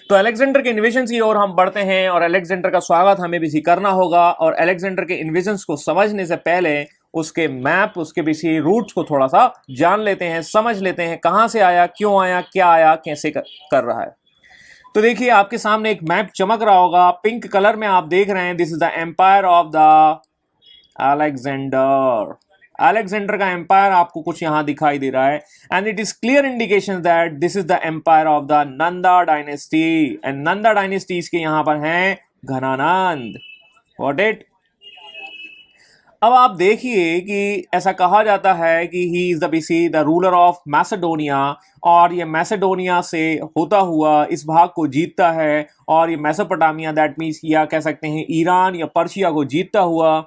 तो अलेक्जेंडर के इन्वेजन की ओर हम बढ़ते हैं और अलेक्जेंडर का स्वागत हमें भी करना होगा। और अलेक्जेंडर के इन्वेजन को समझने से पहले उसके मैप, उसके पीछे रूट्स को थोड़ा सा जान लेते हैं, समझ लेते हैं, कहाँ से आया, क्यों आया, क्या आया, कैसे कर रहा है। तो देखिए आपके सामने एक मैप चमक रहा होगा, पिंक कलर में आप देख रहे हैं, this is the empire of the Alexander. Alexander का एम्पायर आपको कुछ यहां दिखाई दे रहा है, and it is clear indication that this is the empire of the Nanda dynasty, and Nanda dynasties के यहां पर हैं घनानंद। What it. अब आप देखिए कि ऐसा कहा जाता है कि he is the BC the ruler of Macedonia, और ये मैसेडोनिया से होता हुआ इस भाग को जीतता है, और ये मेसोपोटामिया दैट मीन्स या कह सकते हैं ईरान या पर्शिया को जीतता हुआ।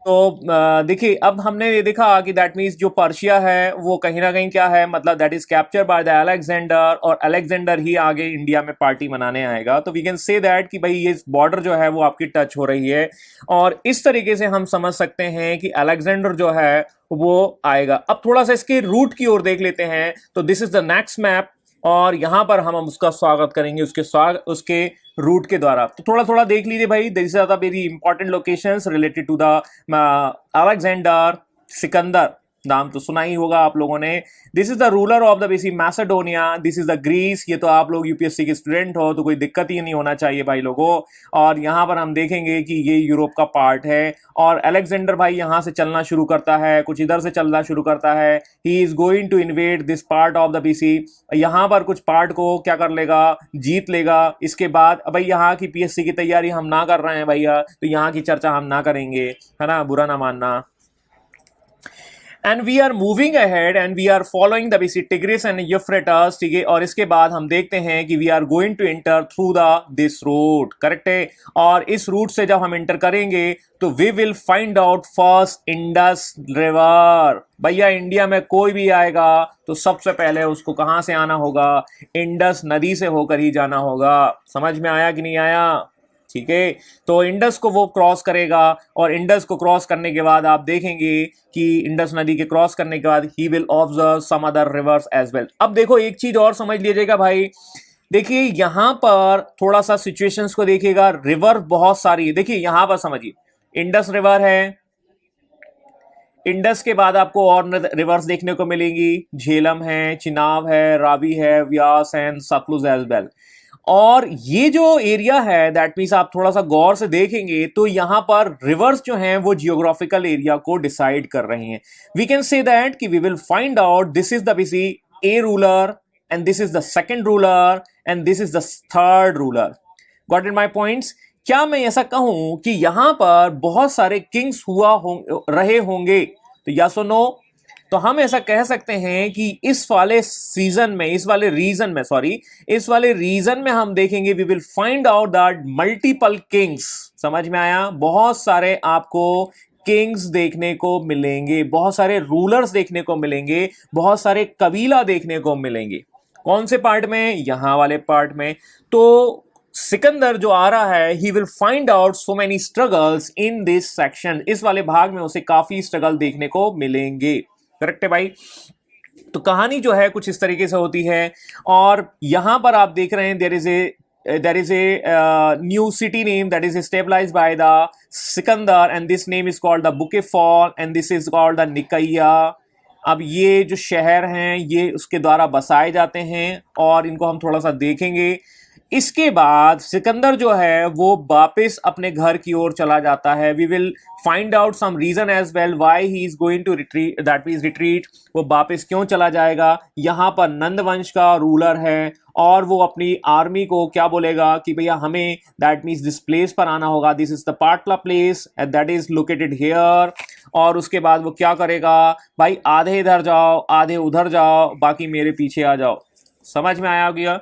तो देखिए अब हमने ये देखा कि दैट मीन्स जो पर्शिया है वो कहीं ना कहीं क्या है, मतलब that is capture bye the Alexander, और अलेक्जेंडर ही आगे इंडिया में पार्टी मनाने आएगा। तो वी कैन से दैट कि भाई ये बॉर्डर जो है वो आपकी टच हो रही है, और इस तरीके से हम समझ सकते हैं कि अलेक्जेंडर जो है वो आएगा। अब थोड़ा सा इसके रूट की ओर देख लेते हैं। तो this is the next map, और यहां पर हम उसका स्वागत करेंगे उसके रूट के द्वारा। तो थोड़ा थोड़ा देख लीजिए भाई, this are the very important locations related to the Alexander. Sikandar नाम तो सुना ही होगा आप लोगों ने। This is the ruler of the basic Macedonia, this is the Greece. ये तो आप लोग यूपीएससी के स्टूडेंट हो तो कोई दिक्कत ही नहीं होना चाहिए भाई लोगों। और यहां पर हम देखेंगे कि ये यूरोप का पार्ट है, और अलेक्जेंडर भाई यहां से चलना शुरू करता है, कुछ इधर से चलना शुरू करता है। He is going to invade this part of the basically, यहां पर कुछ पार्ट को क्या कर लेगा, जीत लेगा। इसके बाद भाई यहाँ की पीएससी की तैयारी हम ना कर रहे हैं भैया, तो यहाँ की चर्चा हम ना करेंगे, है ना, बुरा ना मानना। And we are moving ahead and we are following the basically Tigris and Euphrates, ठीक है। और इसके बाद हम देखते हैं कि we are going to enter through the this route, correct है। और इस रूट से जब हम एंटर करेंगे तो we will find out first Indus river. भैया इंडिया में कोई भी आएगा तो सबसे पहले उसको कहां से आना होगा, इंडस नदी से होकर ही जाना होगा। समझ में आया कि नहीं आया, ठीक है। तो इंडस को वो क्रॉस करेगा, और इंडस को क्रॉस करने के बाद आप देखेंगे कि इंडस नदी के क्रॉस करने के बाद he will observe some other rivers as well. अब देखो एक चीज और समझ लीजिएगा भाई, देखिए यहां पर थोड़ा सा सिचुएशंस को देखिएगा, रिवर बहुत सारी है। देखिए यहां पर समझिए, इंडस रिवर है, इंडस के बाद आपको और रिवर्स देखने को मिलेंगी, झेलम है, चिनाब है, रावी है, व्यास एंड सतलुज एज वेल। और ये जो एरिया है दैट मीन्स आप थोड़ा सा गौर से देखेंगे तो यहां पर रिवर्स जो हैं वो जियोग्राफिकल एरिया को डिसाइड कर रही हैं। वी कैन से दैट कि we will find out this is the basically a ruler, and this is the second ruler, and this is the third ruler. Got it my points. क्या मैं ऐसा कहूं कि यहां पर बहुत सारे किंग्स रहे होंगे, तो यस और नो। तो हम ऐसा कह सकते हैं कि इस वाले सीजन में, इस वाले रीजन में हम देखेंगे we will find out that multiple kings. समझ में आया, बहुत सारे आपको किंग्स देखने को मिलेंगे, बहुत सारे रूलर्स देखने को मिलेंगे, बहुत सारे कबीला देखने को मिलेंगे। कौन से पार्ट में, यहां वाले पार्ट में। तो सिकंदर जो आ रहा है he will find out so many struggles in this section, इस वाले भाग में उसे काफी स्ट्रगल देखने को मिलेंगे, करेक्ट है भाई। तो कहानी जो है कुछ इस तरीके से होती है, और यहां पर आप देख रहे हैं there is a new city name that is stabilized by the Sikandar, and this name is called the Bukefor, and this is called the Nikaya। अब ये जो शहर हैं ये उसके द्वारा बसाए जाते हैं, और इनको हम थोड़ा सा देखेंगे। इसके बाद सिकंदर जो है वो वापस अपने घर की ओर चला जाता है। We will find out some reason as well why he is going to retreat, that means retreat. वो वापस क्यों चला जाएगा, यहां पर नंद वंश का रूलर है, और वो अपनी आर्मी को क्या बोलेगा कि भैया हमें दैट मींस दिस प्लेस पर आना होगा, this is the Patala place that is located here. और उसके बाद वो क्या करेगा, भाई आधे इधर जाओ, आधे उधर जाओ, बाकी मेरे पीछे आ जाओ। समझ में आया गया।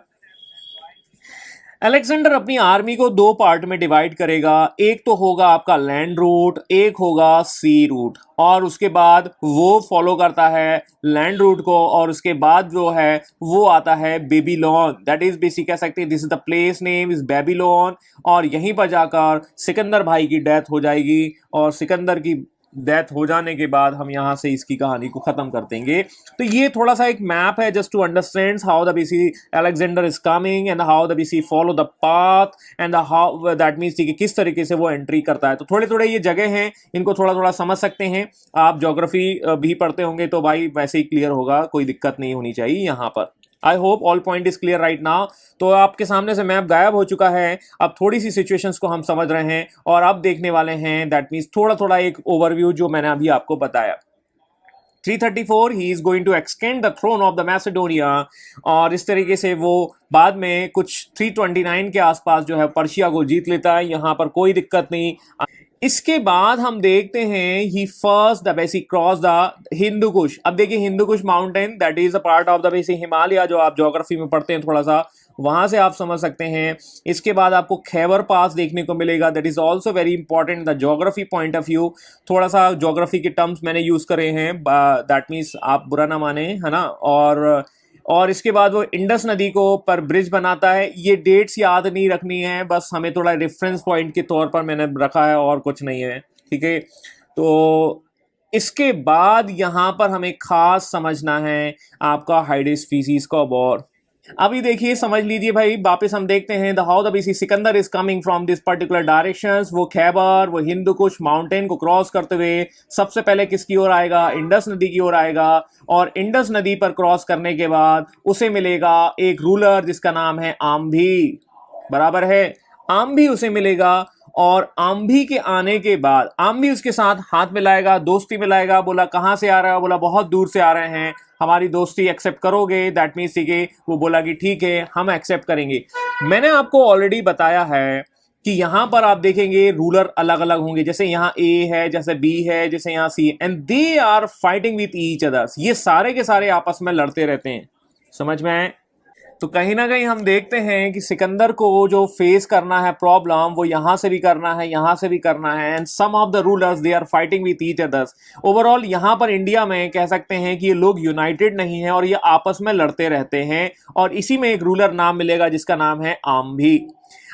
अलेक्जेंडर अपनी आर्मी को दो पार्ट में डिवाइड करेगा, एक तो होगा आपका लैंड रूट, एक होगा सी रूट। और उसके बाद वो फॉलो करता है लैंड रूट को, और उसके बाद जो है वो आता है बेबीलोन, दैट इज बेसिक कह सकते हैं this is the place name is Babylon. और यहीं पर जाकर सिकंदर भाई की डेथ हो जाएगी, और सिकंदर की डेथ हो जाने के बाद हम यहाँ से इसकी कहानी को खत्म कर देंगे। तो ये थोड़ा सा एक मैप है just to understand how the BC Alexander is coming and how the BC follow the path and how that means कि किस तरीके से वो एंट्री करता है। तो थोड़े थोड़े ये जगह हैं, इनको थोड़ा थोड़ा समझ सकते हैं। आप ज्योग्राफी भी पढ़ते होंगे तो भाई वैसे ही क्लियर होगा, कोई दिक्कत नहीं होनी चाहिए यहाँ पर। I hope all point is clear right now. तो आपके सामने से मैप गायब हो चुका है, अब थोड़ी सी सिचुएशंस को हम समझ रहे हैं और अब देखने वाले हैं दैट मीन्स थोड़ा थोड़ा एक ओवरव्यू जो मैंने अभी आपको बताया। 334 he is going to extend the throne of the Macedonia, और इस तरीके से वो बाद में कुछ 329 के आसपास जो है पर्शिया को जीत लेता है। यहाँ पर कोई दिक्कत नहीं। इसके बाद हम देखते हैं ही first the basic cross the Hindu Kush. अब देखिए Hindu Kush mountain that is a part of the basic Himalaya, जो आप ज्योग्राफी में पढ़ते हैं थोड़ा सा, वहां से आप समझ सकते हैं। इसके बाद आपको खैबर पास देखने को मिलेगा, that is also very important the geography point of view. थोड़ा सा ज्योग्राफी के टर्म्स मैंने यूज करे हैं, दैट मीन्स आप बुरा ना माने, है ना। और इसके बाद वो इंडस नदी को पर ब्रिज बनाता है। ये डेट्स याद नहीं रखनी है, बस हमें थोड़ा रेफरेंस पॉइंट के तौर पर मैंने रखा है और कुछ नहीं है, ठीक है। तो इसके बाद यहां पर हमें खास समझना है आपका हाइड्स स्पीसीज का वॉर। अभी देखिए समझ लीजिए भाई, वापस हम देखते हैं the how the BC Sikandar is coming from this particular directions. वो खैबर, वो हिंदू कुश माउंटेन को क्रॉस करते हुए सबसे पहले किसकी ओर आएगा, इंडस नदी की ओर आएगा। और इंडस नदी पर क्रॉस करने के बाद उसे मिलेगा एक रूलर जिसका नाम है आम्भी, बराबर है, आम्भी उसे मिलेगा। और आम्भी के आने के बाद आम्भी उसके साथ हाथ मिलाएगा, दोस्ती मिलाएगा। बोला कहां से आ रहा है, बोला बहुत दूर से आ रहे हैं, हमारी दोस्ती एक्सेप्ट करोगे, दैट मीन्स ठीक है। वो बोला कि ठीक है हम एक्सेप्ट करेंगे। मैंने आपको ऑलरेडी बताया है कि यहां पर आप देखेंगे रूलर अलग अलग होंगे, जैसे यहां ए है, जैसे बी है, जैसे यहां सी, and they are fighting with each others. ये सारे के सारे आपस में लड़ते रहते हैं, समझ में आए। तो कहीं ना कहीं हम देखते हैं कि सिकंदर को जो फेस करना है प्रॉब्लम, वो यहां से भी करना है, यहां से भी करना है, and some of the rulers they are fighting with each others. Overall यहां पर इंडिया में कह सकते हैं कि ये लोग यूनाइटेड नहीं है और ये आपस में लड़ते रहते हैं। और इसी में एक रूलर नाम मिलेगा जिसका नाम है आम्भी।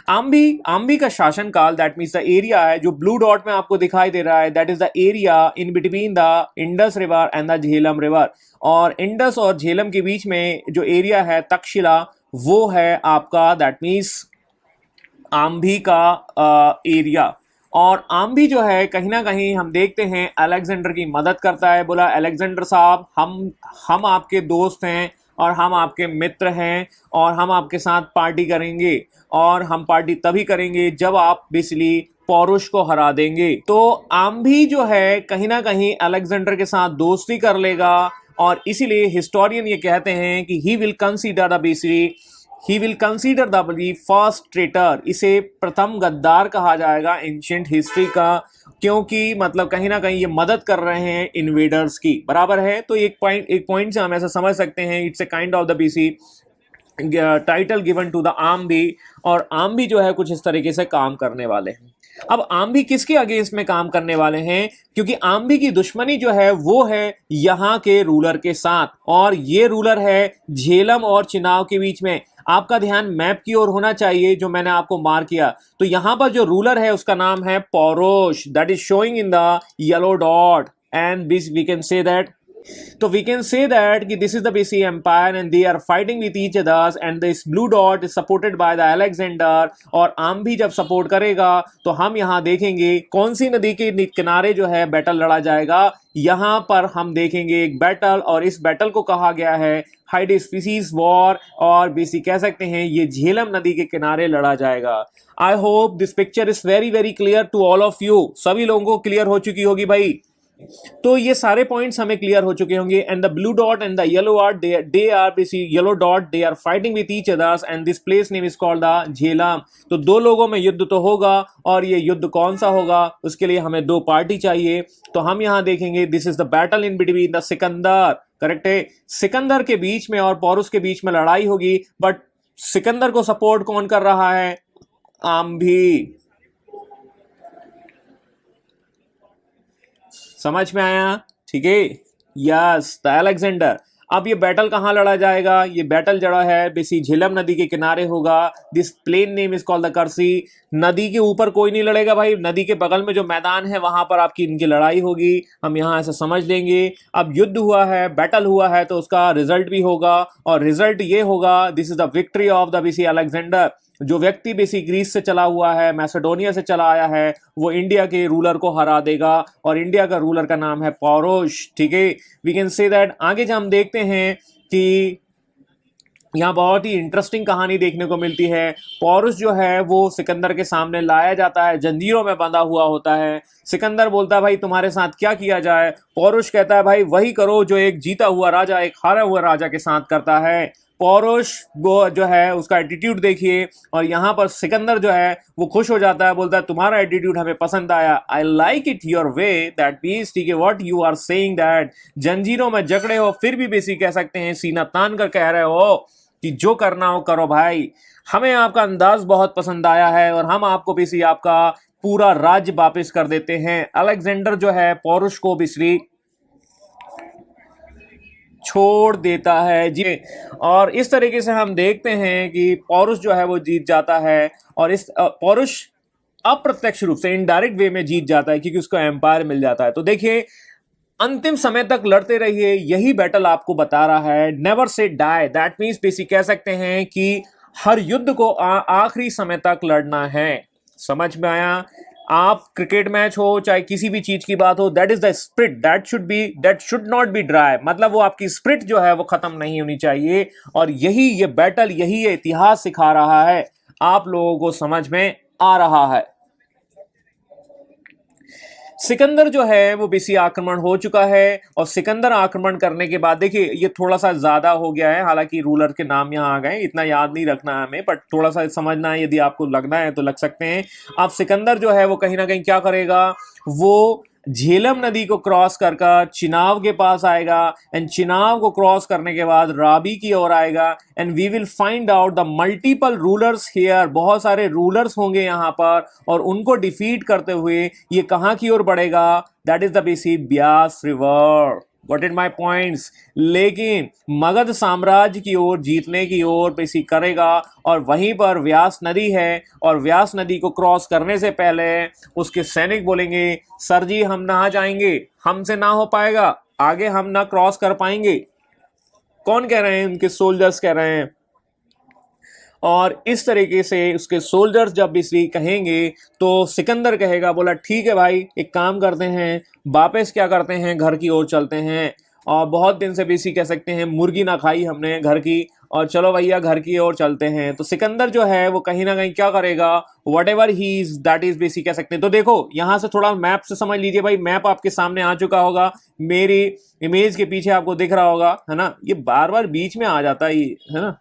आम्भी का शासन काल, दैट मीन्स द एरिया है जो ब्लू डॉट में आपको दिखाई दे रहा है, that is the area in between the Indus river and the Jhelum river. और इंडस और झेलम के बीच में जो एरिया है तक्षशिला, वो है आपका दैट मीन्स आम्भी का एरिया। और आम्भी जो है कहीं ना कहीं हम देखते हैं अलेक्जेंडर की मदद करता है। बोला अलेक्जेंडर साहब, हम आपके दोस्त हैं और हम आपके मित्र हैं और हम आपके साथ पार्टी करेंगे, और हम पार्टी तभी करेंगे जब आप बेसिकली पौरुष को हरा देंगे। तो आम्भी जो है कहीं ना कहीं अलेक्जेंडर के साथ दोस्ती कर लेगा, और इसीलिए हिस्टोरियन ये कहते हैं कि he will consider the basically he will consider the first traitor. इसे प्रथम गद्दार कहा जाएगा एंशिएंट हिस्ट्री का, क्योंकि मतलब कहीं ना कहीं ये मदद कर रहे हैं इन्वेडर्स की, बराबर है। तो एक पॉइंट से हम ऐसा समझ सकते हैं, it's a kind of the BC title given to the Ambhi. और आम्भी जो है कुछ इस तरीके से काम करने वाले हैं। अब आम्भी किसके अगेंस्ट में काम करने वाले हैं, क्योंकि आम्भी की दुश्मनी जो है वो है यहाँ के रूलर के साथ, और ये रूलर है झेलम और चिनाव के बीच में। आपका ध्यान मैप की ओर होना चाहिए जो मैंने आपको मार्क किया। तो यहां पर जो रूलर है उसका नाम है Paurush, that is showing in the yellow dot, and this we can say that. तो वी कैन से दैट कि this is the BC empire and they are fighting with each others, and this blue dot is supported by the Alexander. और आम्भी जब support करेगा तो हम यहां देखेंगे कौन सी नदी के किनारे जो है बैटल लड़ा जाएगा। यहां पर हम देखेंगे एक बैटल, और इस बैटल को कहा गया है हाइडेस्पीसीज वॉर, और बेसी कह सकते हैं ये झेलम नदी के किनारे लड़ा जाएगा। I hope this picture is very very clear to all of you. सभी लोगों को क्लियर हो चुकी होगी भाई। तो ये सारे पॉइंट्स हमें क्लियर हो चुके होंगे। And the blue dot and the yellow dot, they are basically yellow dot, they are fighting with each others, and this place name is called the Jhelum. तो दो लोगों में युद्ध तो होगा, और ये युद्ध कौन सा होगा उसके लिए हमें दो पार्टी चाहिए। तो हम यहां देखेंगे this is the battle in between the Sikandar, correct है, सिकंदर के बीच में और पौरुष के बीच में लड़ाई होगी। बट सिकंदर को सपोर्ट कौन कर रहा है, आम्भी। समझ में आया, ठीक है, यस द अलेक्जेंडर। अब ये बैटल कहाँ लड़ा जाएगा? ये बैटल जड़ा है बेसी झेलम नदी के किनारे होगा। This plain name is called the Karsi. नदी के ऊपर कोई नहीं लड़ेगा भाई, नदी के बगल में जो मैदान है वहां पर आपकी इनकी लड़ाई होगी, हम यहाँ ऐसे समझ लेंगे। अब युद्ध हुआ है, बैटल हुआ है, तो उसका रिजल्ट भी होगा, और रिजल्ट ये होगा, this is the victory of the बेसी अलेक्जेंडर। जो व्यक्ति बेसी ग्रीस से चला हुआ है, मैसेडोनिया से चला आया है, वो इंडिया के रूलर को हरा देगा, और इंडिया का रूलर का नाम है पौरुष। ठीक है, वी कैन से दैट। आगे जब हम देखते हैं कि यहाँ बहुत ही इंटरेस्टिंग कहानी देखने को मिलती है। पौरुष जो है वो सिकंदर के सामने लाया जाता है, जंजीरों में बंधा हुआ होता है। सिकंदर बोलता है भाई तुम्हारे साथ क्या किया जाए? पौरुष कहता है भाई वही करो जो एक जीता हुआ राजा एक हारा हुआ राजा के साथ करता है। पौरुष वो जो है उसका एटीट्यूड देखिए, और यहाँ पर सिकंदर जो है वो खुश हो जाता है, बोलता है तुम्हारा एटीट्यूड हमें पसंद आया, I like it your way, that means ठीक है what you are saying that जंजीरों में जकड़े हो फिर भी बेसी कह सकते हैं, सीना तान कर कह रहे हो कि जो करना हो करो भाई, हमें आपका अंदाज बहुत पसंद आया है और हम आपको बेसी आपका पूरा राज्य वापस कर देते हैं। अलेक्जेंडर जो है पौरुष को बेसी छोड़ देता है जी, और इस तरीके से हम देखते हैं कि पौरुष जो है वो जीत जाता है, और इस पौरुष अप्रत्यक्ष रूप से इनडायरेक्ट वे में जीत जाता है क्योंकि उसको एम्पायर मिल जाता है। तो देखिए अंतिम समय तक लड़ते रहिए, यही बैटल आपको बता रहा है। Never say die, that means basic कह सकते हैं कि हर युद्ध को आखिरी समय तक लड़ना है। समझ में आया? आप क्रिकेट मैच हो चाहे किसी भी चीज की बात हो, that is the spirit that should not be dry, मतलब वो आपकी स्पिरिट जो है वो खत्म नहीं होनी चाहिए। और यही ये बैटल, यही ये इतिहास सिखा रहा है, आप लोगों को समझ में आ रहा है। सिकंदर जो है वो बेसी आक्रमण हो चुका है, और सिकंदर आक्रमण करने के बाद देखिए ये थोड़ा सा ज्यादा हो गया है, हालांकि रूलर के नाम यहाँ आ गए, इतना याद नहीं रखना है हमें, बट थोड़ा सा समझना है, यदि आपको लगना है तो लग सकते हैं। अब सिकंदर जो है वो कहीं ना कहीं क्या करेगा, वो झेलम नदी को क्रॉस कर कर चिनाव के पास आएगा, एंड चिनाव को क्रॉस करने के बाद राबी की ओर आएगा, and we will find out the multiple rulers here, बहुत सारे रूलर्स होंगे यहाँ पर, और उनको डिफीट करते हुए ये कहाँ की ओर बढ़ेगा, दैट इज द बेसी Beas river. Got it my points? लेकिन मगध साम्राज्य की ओर जीतने की ओर बेसी करेगा, और वहीं पर व्यास नदी है, और व्यास नदी को क्रॉस करने से पहले उसके सैनिक बोलेंगे सर जी हम नहा जाएंगे, हमसे ना हो पाएगा, आगे हम ना क्रॉस कर पाएंगे। कौन कह रहे हैं? उनके सोल्जर्स कह रहे हैं। और इस तरीके से उसके सोल्जर्स जब भी कहेंगे तो सिकंदर कहेगा, बोला ठीक है भाई एक काम करते हैं, वापस क्या करते हैं घर की ओर चलते हैं, और बहुत दिन से बेसी कह सकते हैं मुर्गी ना खाई हमने घर की, और चलो भैया घर की ओर चलते हैं। तो सिकंदर जो है वो कहीं ना कहीं क्या करेगा, what ever he is that is बेसी कह सकते हैं। तो देखो यहां से थोड़ा मैप से समझ लीजिए भाई, मैप आपके सामने आ चुका होगा, मेरी इमेज के पीछे आपको दिख रहा होगा, है ना, ये बार बार बीच में आ जाता है ना।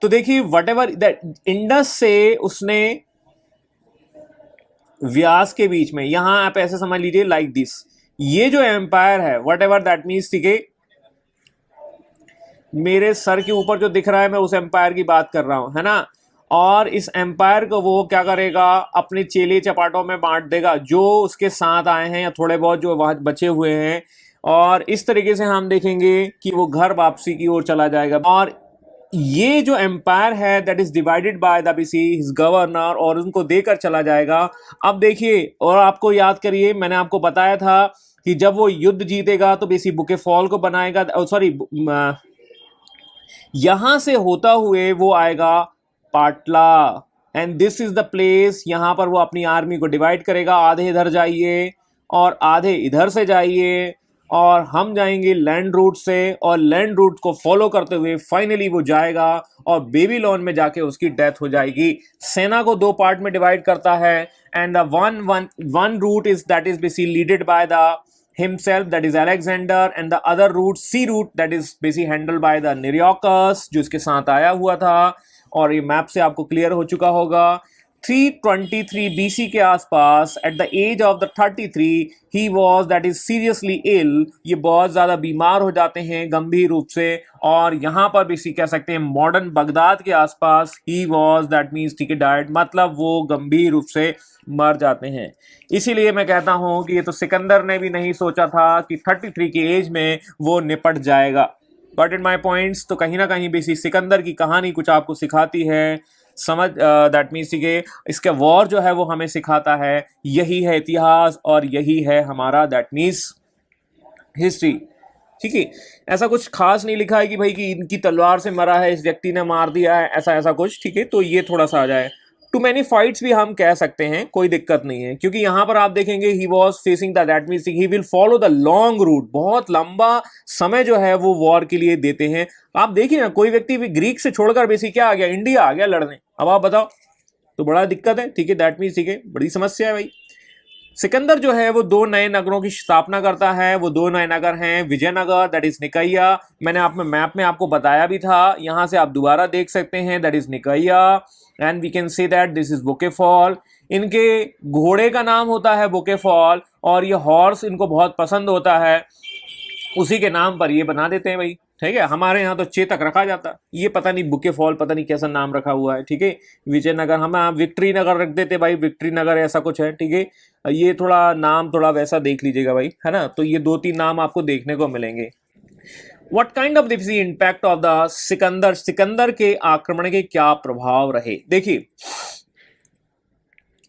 तो देखिए वट एवर दैट इंडस से उसने व्यास के बीच में, यहां आप ऐसे समझ लीजिए लाइक दिस, ये जो एम्पायर है वट एवर दैट मीन्स, ठीक है, मेरे सर के ऊपर जो दिख रहा है मैं उस एम्पायर की बात कर रहा हूं, है ना। और इस एम्पायर को वो क्या करेगा, अपने चेले चपाटों में बांट देगा जो उसके साथ आए हैं या थोड़े बहुत जो वहां बचे हुए हैं, और इस तरीके से हम देखेंगे कि वो घर वापसी की ओर चला जाएगा। और ये जो एम्पायर है that is divided by the BC his governor, और उनको देकर चला जाएगा। अब देखिए, और आपको याद करिए मैंने आपको बताया था कि जब वो युद्ध जीतेगा तो बेसी बुके फॉल को बनाएगा, सॉरी यहां से होता हुए वो आएगा Patala, and this is the place, यहां पर वो अपनी आर्मी को डिवाइड करेगा, आधे इधर जाइए और आधे इधर से जाइए, और हम जाएंगे लैंड रूट से, और लैंड रूट को फॉलो करते हुए फाइनली वो जाएगा और बेबीलोन में जाके उसकी डेथ हो जाएगी। सेना को दो पार्ट में डिवाइड करता है, and the one route is that is basically leaded by the himself, that is Alexander, and the other route, sea route, that is basically handled by the Nereocus, जो इसके साथ आया हुआ था। और ये मैप से आपको क्लियर हो चुका होगा। 323 BC के आसपास at the age of the 33 he was that is seriously ill, ये बहुत ज़्यादा बीमार हो जाते हैं गंभीर रूप से, और यहाँ पर भी कह सकते हैं मॉडर्न बगदाद के आसपास ही वॉज दैट मीन्स ठीक है डाइड, मतलब वो गंभीर रूप से मर जाते हैं। इसीलिए मैं कहता हूँ कि ये तो सिकंदर ने भी नहीं सोचा था कि 33 की एज में वो निपट जाएगा। Got it my points. तो कहीं ना कहीं भी सिकंदर की कहानी कुछ आपको सिखाती है, समझ दैट मीन्स ठीक है इसका वॉर जो है वो हमें सिखाता है, यही है इतिहास और यही है हमारा दैट मीन्स हिस्ट्री। ठीक है, ऐसा कुछ खास नहीं लिखा है कि भाई कि इनकी तलवार से मरा है, इस व्यक्ति ने मार दिया है, ऐसा ऐसा कुछ। ठीक है, तो ये थोड़ा सा आ जाए। टू मैनी फाइट्स भी हम कह सकते हैं, कोई दिक्कत नहीं है, क्योंकि यहां पर आप देखेंगे he was facing the that means he will follow the long route, बहुत लंबा समय जो है वो वॉर के लिए देते हैं। आप देखिए ना, कोई व्यक्ति भी ग्रीक से छोड़कर बेसिक क्या आ गया, इंडिया आ गया लड़ने, अब आप बताओ, तो बड़ा दिक्कत है। ठीक है, दैट मीन्स ठीक है बड़ी समस्या है भाई। सिकंदर जो है वो 2 नए नगरों की स्थापना करता है। वो 2 नए नगर हैं, विजयनगर दैट इज निकैया, मैंने आप में मैप में आपको बताया भी था, यहां से आप दोबारा देख सकते हैं, that is Nicaea, and we can see that this is Bucephala. इनके घोड़े का नाम होता है बुकेफॉल, और ये हॉर्स इनको बहुत पसंद होता है, उसी के नाम पर ये बना देते हैं भाई। ठीक है, हमारे यहाँ तो चेतक रखा जाता, ये पता नहीं बुके फॉल पता नहीं कैसा नाम रखा हुआ है। ठीक है, विजयनगर हम विक्ट्री नगर रख देते भाई, विक्ट्री नगर ऐसा कुछ है। ठीक है, ये थोड़ा नाम थोड़ा वैसा देख लीजिएगा भाई, है ना। तो ये 2-3 नाम आपको देखने को मिलेंगे। What kind of this impact of the Sikandar, Sikandar के आक्रमण के क्या प्रभाव रहे। देखिए,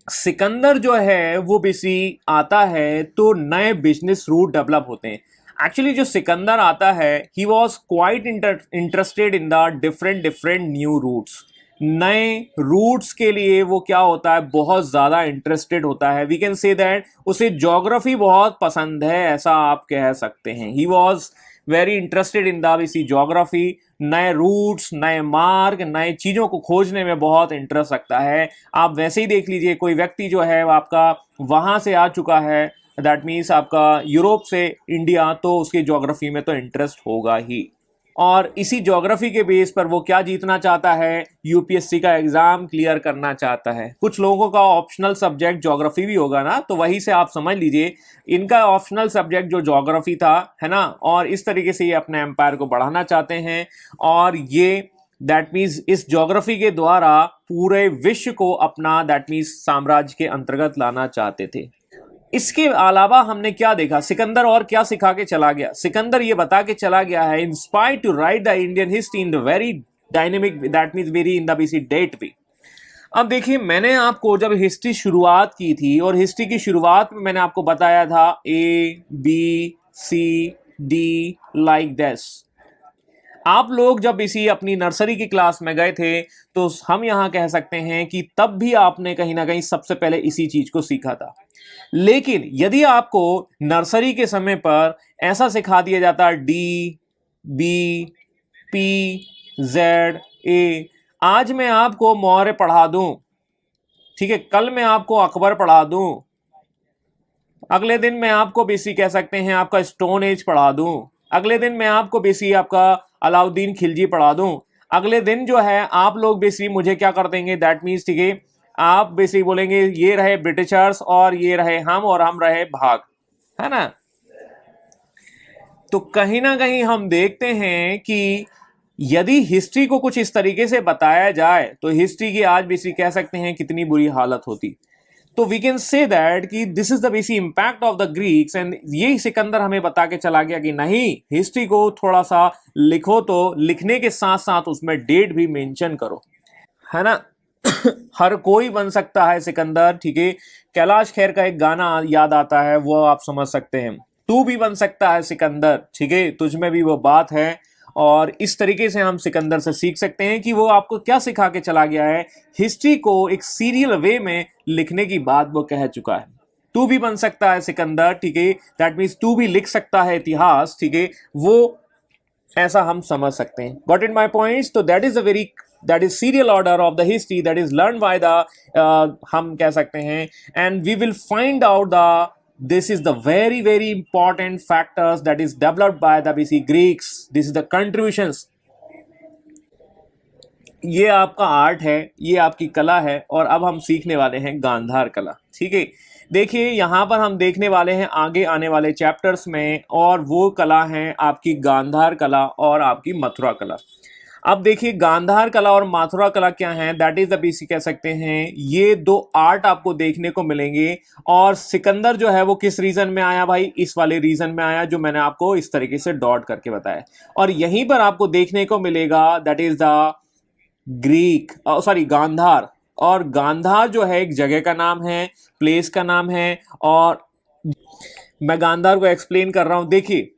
सिकंदर जो है वो बेसी आता है तो नए बिजनेस रूट डेवलप होते हैं। एक्चुअली जो सिकंदर आता है he was quite interested in the different different new routes, नए रूट्स के लिए वो क्या होता है, बहुत ज्यादा इंटरेस्टेड होता है। वी कैन से दैट उसे ज्योग्राफी बहुत पसंद है, ऐसा आप कह सकते हैं। ही was very interested in the geography, नए रूट्स, नए मार्ग, नए चीजों को खोजने में बहुत इंटरेस्ट रखता है। आप वैसे ही देख लीजिए, कोई व्यक्ति जो है आपका वहां से आ चुका है, दैट मीन्स आपका यूरोप से इंडिया, तो उसके ज्योग्राफी में तो इंटरेस्ट होगा ही, और इसी ज्योग्राफी के बेस पर वो क्या जीतना चाहता है, यूपीएससी का एग्जाम क्लियर करना चाहता है। कुछ लोगों का ऑप्शनल सब्जेक्ट ज्योग्राफी भी होगा ना, तो वही से आप समझ लीजिए इनका ऑप्शनल सब्जेक्ट जो ज्योग्राफी था, है ना, और इस तरीके से ये अपने एम्पायर को बढ़ाना चाहते हैं, और ये दैट मीन्स इस ज्योग्राफी के द्वारा पूरे विश्व को अपना दैट मीन्स साम्राज्य के अंतर्गत लाना चाहते थे। इसके अलावा हमने क्या देखा, सिकंदर और क्या सिखा के चला गया। सिकंदर ये बता के चला गया है, inspired to write the Indian history in the very dynamic that means very in the BC date way. अब देखिए, मैंने आपको जब हिस्ट्री शुरुआत की थी, और हिस्ट्री की शुरुआत में मैंने आपको बताया था ABCD लाइक दिस। आप लोग जब इसी अपनी नर्सरी की क्लास में गए थे, तो हम यहां कह सकते हैं कि तब भी आपने कहीं ना कहीं सबसे पहले इसी चीज को सीखा था। लेकिन यदि आपको नर्सरी के समय पर ऐसा सिखा दिया जाता DBPZ, आज मैं आपको मौर्य पढ़ा दूं, ठीक है, कल मैं आपको अकबर पढ़ा दूं, अगले दिन मैं आपको बेसी कह सकते हैं आपका स्टोन एज पढ़ा दूं, अगले दिन मैं आपको बेसी आपका अलाउद्दीन खिलजी पढ़ा दूं, अगले दिन जो है आप लोग बेसी मुझे क्या कर देंगे, दैट मीन्स ठीक है आप बेसिकली बोलेंगे ये रहे ब्रिटिशर्स और ये रहे हम, और हम रहे भाग, है ना। तो कहीं ना कहीं हम देखते हैं कि यदि हिस्ट्री को कुछ इस तरीके से बताया जाए, तो हिस्ट्री की आज बेसिकली कह सकते हैं कितनी बुरी हालत होती। तो वी कैन से दैट कि this is the basic impact of the Greeks, and ये सिकंदर हमें बता के चला गया कि नहीं, हिस्ट्री को थोड़ा सा लिखो, तो लिखने के साथ साथ उसमें डेट भी मेंशन करो, है ना। हर कोई बन सकता है सिकंदर, ठीक है। कैलाश खेर का एक गाना याद आता है, वो आप समझ सकते हैं, तू भी बन सकता है सिकंदर, ठीक है, तुझ में भी वो बात है। और इस तरीके से हम सिकंदर से सीख सकते हैं कि वो आपको क्या सिखा के चला गया है, हिस्ट्री को एक सीरियल वे में लिखने की बात वो कह चुका है। तू भी बन सकता है सिकंदर, ठीक है, दैट मीन्स तू भी लिख सकता है इतिहास, ठीक है, वो ऐसा हम समझ सकते हैं। Got it my points. तो that is a very that is serial order of the history that is learn by the हम कह सकते हैं, and we will find out the this is the very very important factors that is developed by the BC Greeks. This is the contributions ये आपका art है, ये आपकी कला है, और अब हम सीखने वाले हैं गांधार कला। ठीक है, देखिए यहाँ पर हम देखने वाले हैं आगे आने वाले चैप्टर्स में, और वो कला है आपकी गांधार कला और आपकी मथुरा कला। अब देखिए गांधार कला और मथुरा कला क्या है, दैट इज द बेसिक कह सकते हैं, ये दो आर्ट आपको देखने को मिलेंगे। और सिकंदर जो है वो किस रीजन में आया भाई, इस वाले रीजन में आया जो मैंने आपको इस तरीके से डॉट करके बताया। और यहीं पर आपको देखने को मिलेगा that is the Greek, sorry Gandhara. और गांधार जो है एक जगह का नाम है, प्लेस का नाम है। और मैं गांधार को एक्सप्लेन कर रहा हूं। देखिए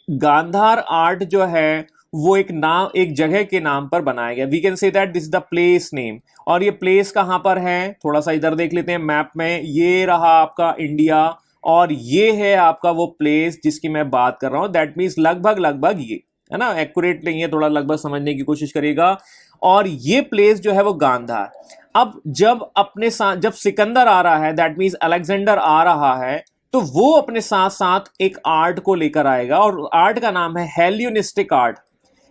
गांधार आर्ट जो है वो एक नाम, एक जगह के नाम पर बनाया गया। We can say that this is the place name. और ये प्लेस कहां पर है, थोड़ा सा इधर देख लेते हैं मैप में। ये रहा आपका इंडिया, और ये है आपका वो प्लेस जिसकी मैं बात कर रहा हूं। दैट मीन्स लगभग लगभग ये है ना, एक्यूरेट नहीं है, थोड़ा लगभग समझने की कोशिश करिएगा। और ये प्लेस जो है वो गांधार। अब जब अपने साथ जब सिकंदर आ रहा है, दैट मीन्स अलेक्जेंडर आ रहा है, तो वो अपने साथ साथ एक आर्ट को लेकर आएगा, और आर्ट का नाम है हेलियोनिस्टिक आर्ट।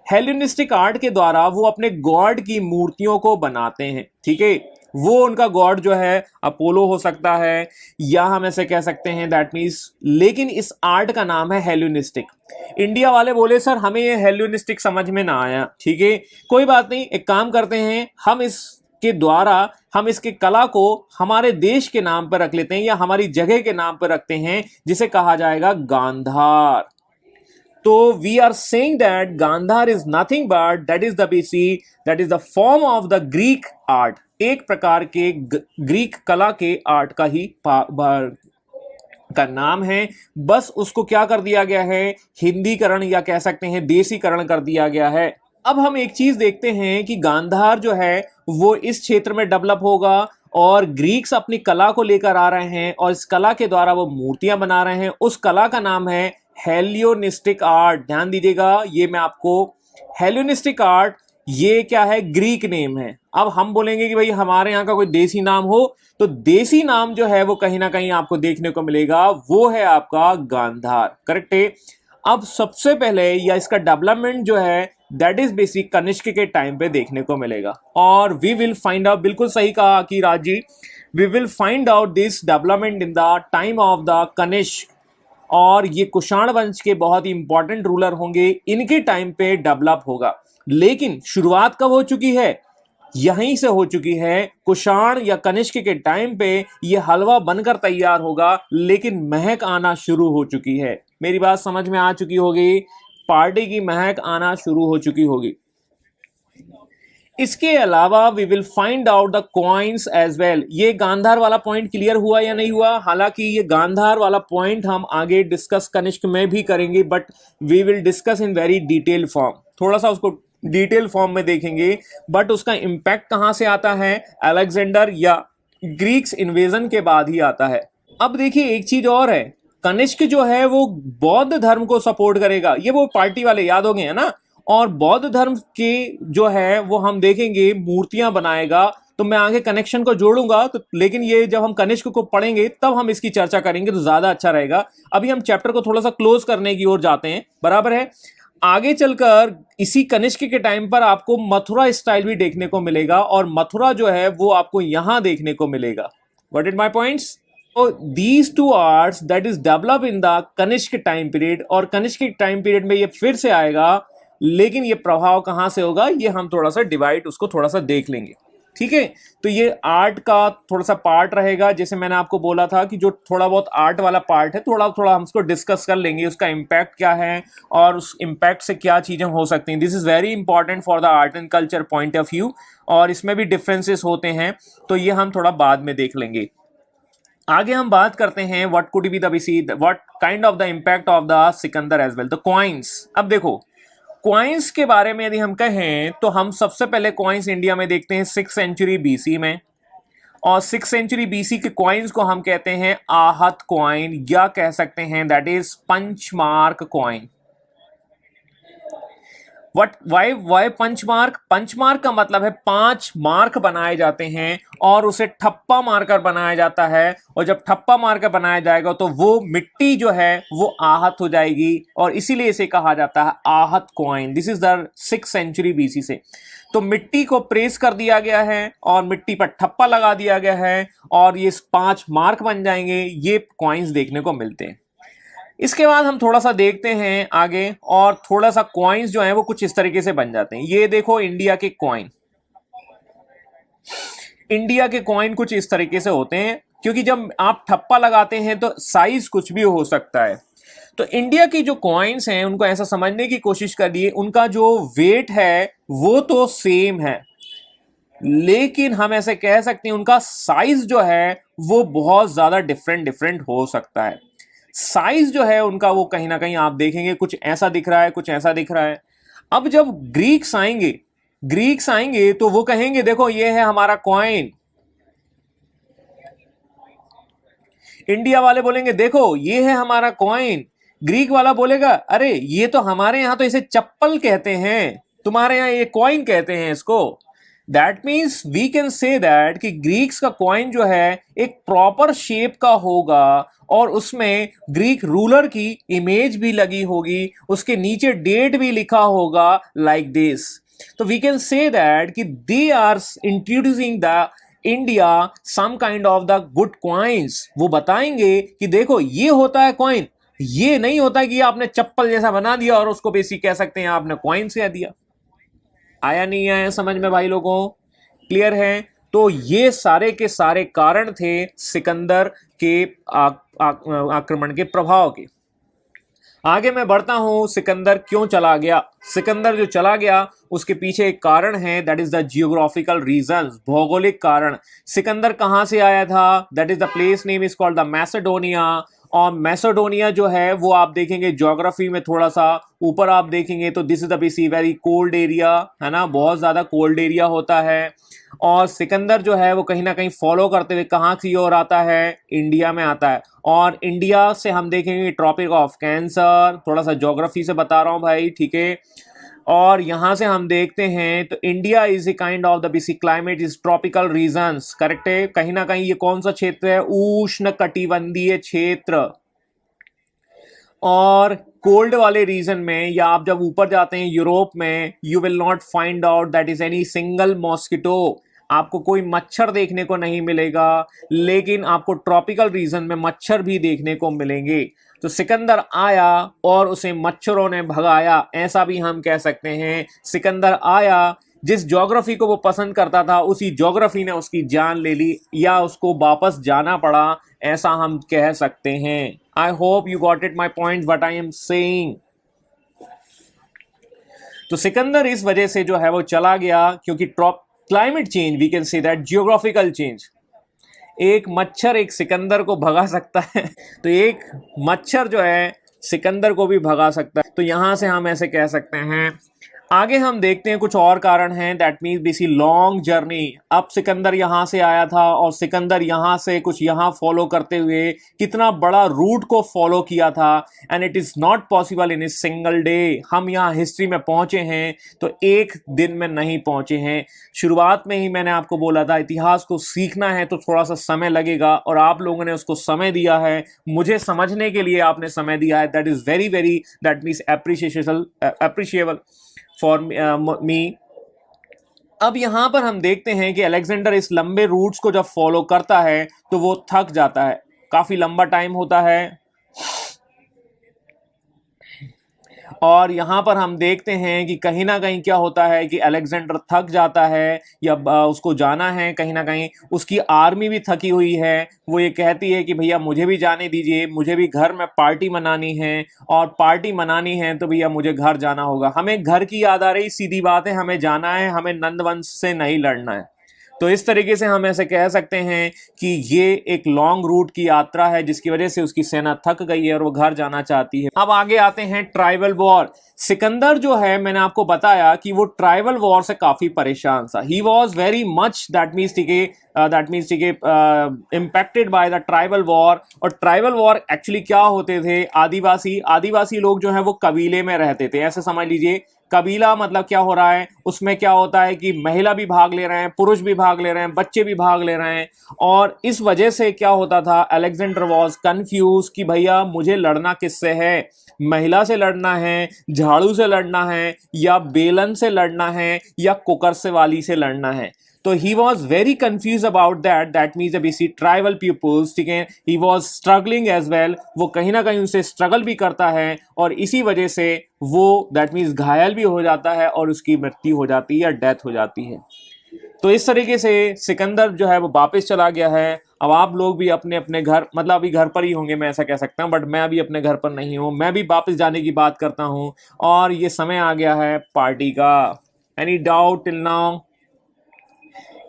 हेलेनिस्टिक आर्ट के द्वारा वो अपने गॉड की मूर्तियों को बनाते हैं। ठीक है, वो उनका गॉड जो है अपोलो हो सकता है, या हम ऐसे कह सकते हैं दैट मीन्स, लेकिन इस आर्ट का नाम है हेलेनिस्टिक। इंडिया वाले बोले सर हमें ये हेलेनिस्टिक समझ में ना आया। ठीक है, कोई बात नहीं, एक काम करते हैं, हम इसके द्वारा हम इसके कला को हमारे देश के नाम पर रख लेते हैं, या हमारी जगह के नाम पर रखते हैं, जिसे कहा जाएगा गांधार। तो we are saying that Gandhara is nothing but that is the basic, that is the form of the Greek art. एक प्रकार के ग्रीक कला के आर्ट का ही का नाम है। बस उसको क्या कर दिया गया है, हिंदीकरण या कह सकते हैं देसीकरण कर दिया गया है। अब हम एक चीज देखते हैं कि गांधार जो है वो इस क्षेत्र में डेवलप होगा, और ग्रीक्स अपनी कला को लेकर आ रहे हैं, और इस कला के द्वारा वो मूर्तियां बना रहे हैं। उस कला का नाम है हेलियोनिस्टिक आर्ट। ध्यान दीजिएगा, ये मैं आपको हेलियोनिस्टिक आर्ट, ये क्या है, ग्रीक नेम है। अब हम बोलेंगे कि भाई हमारे यहाँ का कोई देसी नाम हो, तो देसी नाम जो है वो कहीं ना कहीं आपको देखने को मिलेगा, वो है आपका गांधार। करेक्ट है। अब सबसे पहले या इसका डेवलपमेंट जो है दैट इज बेसिक कनिष्क के टाइम पे देखने को मिलेगा, और वी विल फाइंड आउट, बिल्कुल सही कहा कि Raj ji, we will find out this development in the time of the Kanishka. और ये कुषाण वंश के बहुत ही इंपॉर्टेंट रूलर होंगे, इनके टाइम पे डेवलप होगा। लेकिन शुरुआत कब हो चुकी है, यहीं से हो चुकी है। कुषाण या कनिष्क के टाइम पे ये हलवा बनकर तैयार होगा, लेकिन महक आना शुरू हो चुकी है। मेरी बात समझ में आ चुकी होगी, पार्टी की महक आना शुरू हो चुकी होगी। इसके अलावा we will find out the coins as well. ये गांधार वाला पॉइंट क्लियर हुआ या नहीं हुआ, हालांकि ये गांधार वाला पॉइंट हम आगे डिस्कस कनिष्क में भी करेंगे, but we will discuss in very detail form, थोड़ा सा उसको डिटेल फॉर्म में देखेंगे। बट उसका इंपैक्ट कहां से आता है, अलेक्जेंडर या ग्रीक्स इन्वेजन के बाद ही आता है। अब देखिए एक चीज और है, कनिष्क जो है वो बौद्ध धर्म को सपोर्ट करेगा। ये वो पार्टी वाले याद हो गए हैं ना, और बौद्ध धर्म के जो है वो हम देखेंगे मूर्तियां बनाएगा। तो मैं आगे कनेक्शन को जोड़ूंगा, तो लेकिन ये जब हम कनिष्क को पढ़ेंगे तब हम इसकी चर्चा करेंगे, तो ज्यादा अच्छा रहेगा। अभी हम चैप्टर को थोड़ा सा क्लोज करने की ओर जाते हैं, बराबर है। आगे चलकर इसी कनिष्क के टाइम पर आपको मथुरा स्टाइल भी देखने को मिलेगा, और मथुरा जो है वो आपको यहां देखने को मिलेगा। What is my points? So these two arts that is developed in the Kanishka time period, और कनिष्क टाइम पीरियड में ये फिर से आएगा, लेकिन ये प्रभाव कहां से होगा ये हम थोड़ा सा डिवाइड उसको थोड़ा सा देख लेंगे। ठीक है, तो ये आर्ट का थोड़ा सा पार्ट रहेगा। जैसे मैंने आपको बोला था कि जो थोड़ा बहुत आर्ट वाला पार्ट है, थोड़ा थोड़ा हम उसको डिस्कस कर लेंगे, उसका इम्पैक्ट क्या है और उस इम्पैक्ट से क्या चीजें हो सकती हैं। This is very important for the art and culture point of view, और इसमें भी डिफरेंसेस होते हैं, तो ये हम थोड़ा बाद में देख लेंगे। आगे हम बात करते हैं what could be the what kind of the impact of the Sikandar as well, the coins. अब देखो कॉइन्स के बारे में यदि हम कहें तो हम सबसे पहले कॉइन्स इंडिया में देखते हैं 6th सेंचुरी बीसी में, और 6th सेंचुरी बीसी के कॉइन्स को हम कहते हैं आहत कॉइन, या कह सकते हैं that is punch mark coin. Why punch mark? Punch mark का मतलब है 5 मार्क बनाए जाते हैं और उसे ठप्पा मारकर बनाया जाता है, और जब ठप्पा मारकर बनाया जाएगा तो वो मिट्टी जो है वो आहत हो जाएगी, और इसीलिए इसे कहा जाता है आहत coin. This is the 6th century BC से। तो मिट्टी को प्रेस कर दिया गया है और मिट्टी पर ठप्पा लगा दिया गया है, और ये 5 मार्क बन जाएंगे। ये कॉइन्स देखने को मिलते हैं। इसके बाद हम थोड़ा सा देखते हैं आगे, और थोड़ा सा कॉइन्स जो हैं वो कुछ इस तरीके से बन जाते हैं। ये देखो इंडिया के कॉइन, इंडिया के कॉइन कुछ इस तरीके से होते हैं, क्योंकि जब आप ठप्पा लगाते हैं तो साइज कुछ भी हो सकता है। तो इंडिया की जो कॉइन्स हैं उनको ऐसा समझने की कोशिश करिए, उनका जो वेट है वो तो सेम है, लेकिन हम ऐसे कह सकते हैं उनका साइज जो है वो बहुत ज्यादा डिफरेंट हो सकता है। साइज जो है उनका वो कहीं ना कहीं आप देखेंगे कुछ ऐसा दिख रहा है, कुछ ऐसा दिख रहा है। अब जब ग्रीक्स आएंगे तो वो कहेंगे देखो ये है हमारा कॉइन। इंडिया वाले बोलेंगे देखो ये है हमारा कॉइन। ग्रीक वाला बोलेगा अरे ये तो हमारे यहां तो इसे चप्पल कहते हैं, तुम्हारे यहां ये कॉइन कहते हैं इसको। That means we can say that कि ग्रीक्स का कॉइन जो है एक प्रॉपर शेप का होगा, और उसमें ग्रीक रूलर की इमेज भी लगी होगी, उसके नीचे डेट भी लिखा होगा लाइक दिस। तो वी कैन से दैट कि they are introducing the India some kind of the good coins. वो बताएंगे कि देखो ये होता है कॉइन, ये नहीं होता कि आपने चप्पल जैसा बना दिया और उसको बेसिक कह सकते हैं आपने कॉइन कह दिया। आया नहीं आया समझ में भाई लोगों? क्लियर है? तो ये सारे के सारे कारण थे सिकंदर के आक्रमण के प्रभाव के। आगे मैं बढ़ता हूं, सिकंदर क्यों चला गया? सिकंदर जो चला गया उसके पीछे एक कारण है, that is the geographical reasons, भौगोलिक कारण। सिकंदर कहां से आया था? That is the place name is called the Macedonia. और मैसेडोनिया जो है वो आप देखेंगे ज्योग्राफी में थोड़ा सा ऊपर आप देखेंगे तो दिस इज द बेसी वेरी कोल्ड एरिया, है ना, बहुत ज्यादा कोल्ड एरिया होता है। और सिकंदर जो है वो कहीं ना कहीं फॉलो करते हुए कहाँ की ओर आता है? इंडिया में आता है। और इंडिया से हम देखेंगे ट्रॉपिक ऑफ कैंसर, थोड़ा सा ज्योग्राफी से बता रहा हूं भाई, ठीक है। और यहां से हम देखते हैं तो India is a kind of the basic climate is tropical regions, correct है। कहीं ना कहीं ये कौन सा क्षेत्र है? उष्ण कटिबंधीय क्षेत्र। और कोल्ड वाले रीजन में, या आप जब ऊपर जाते हैं यूरोप में, you will not find out that is any single mosquito, आपको कोई मच्छर देखने को नहीं मिलेगा, लेकिन आपको ट्रॉपिकल रीजन में मच्छर भी देखने को मिलेंगे। तो सिकंदर आया और उसे मच्छरों ने भगाया, ऐसा भी हम कह सकते हैं। सिकंदर आया, जिस ज्योग्राफी को वो पसंद करता था उसी ज्योग्राफी ने उसकी जान ले ली, या उसको वापस जाना पड़ा, ऐसा हम कह सकते हैं। आई hope you got it my point what I am saying. तो सिकंदर इस वजह से जो है वो चला गया क्योंकि climate change, we can say that geographical change. एक मच्छर एक सिकंदर को भगा सकता है तो एक मच्छर जो है सिकंदर को भी भगा सकता है। तो यहां से हम ऐसे कह सकते हैं। आगे हम देखते हैं कुछ और कारण हैं, दैट मीन्स बेसी लॉन्ग जर्नी। अब सिकंदर यहां से आया था और सिकंदर यहां से कुछ यहां फॉलो करते हुए कितना बड़ा रूट को फॉलो किया था, and it is not possible in a single day. हम यहां हिस्ट्री में पहुंचे हैं तो एक दिन में नहीं पहुंचे हैं। शुरुआत में ही मैंने आपको बोला था इतिहास को सीखना है तो थोड़ा सा समय लगेगा, और आप लोगों ने उसको समय दिया है, मुझे समझने के लिए आपने समय दिया है। That is very very that means appreciable for me. अब यहां पर हम देखते हैं कि अलेक्जेंडर इस लंबे रूट्स को जब फॉलो करता है तो वो थक जाता है, काफी लंबा टाइम होता है। और यहां पर हम देखते हैं कि कहीं ना कहीं क्या होता है कि अलेक्जेंडर थक जाता है, या उसको जाना है, कहीं ना कहीं उसकी आर्मी भी थकी हुई है। वो ये कहती है कि भैया मुझे भी जाने दीजिए, मुझे भी घर में पार्टी मनानी है, और पार्टी मनानी है तो भैया मुझे घर जाना होगा। हमें घर की याद आ रही, सीधी बात है, हमें जाना है, हमें नंदवंश से नहीं लड़ना है। तो इस तरीके से हम ऐसे कह सकते हैं कि ये एक लॉन्ग रूट की यात्रा है जिसकी वजह से उसकी सेना थक गई है और वो घर जाना चाहती है। अब आगे आते हैं ट्राइबल वॉर। सिकंदर जो है मैंने आपको बताया कि वो ट्राइबल वॉर से काफी परेशान था। ही was very much that means impacted by the tribal war. और ट्राइबल वॉर एक्चुअली क्या होते थे? आदिवासी लोग जो है वो कबीले में रहते थे, ऐसे समझ लीजिए कबीला मतलब क्या हो रहा है, उसमें क्या होता है कि महिला भी भाग ले रहे हैं, पुरुष भी भाग ले रहे हैं, बच्चे भी भाग ले रहे हैं। और इस वजह से क्या होता था, अलेक्जेंडर वॉज कंफ्यूज कि भैया मुझे लड़ना किससे है, महिला से लड़ना है, झाड़ू से लड़ना है, या बेलन से लड़ना है, या कुकर से वाली से लड़ना है। तो he was very confuse about that means अभी सी ट्राइबल पीपुल्स, ठीक है, he was struggling as well, वो कहीं ना कहीं उनसे स्ट्रगल भी करता है और इसी वजह से वो दैट मीन्स घायल भी हो जाता है और उसकी मृत्यु हो जाती है या डेथ हो जाती है। तो इस तरीके से सिकंदर जो है वो वापस चला गया है। अब आप लोग भी अपने अपने घर, मतलब अभी घर पर ही होंगे, मैं ऐसा कह सकता हूँ, बट मैं अभी अपने घर पर नहीं हूँ, मैं भी वापस जाने की बात करता हूँ और ये समय आ गया है पार्टी का। Any doubt till now?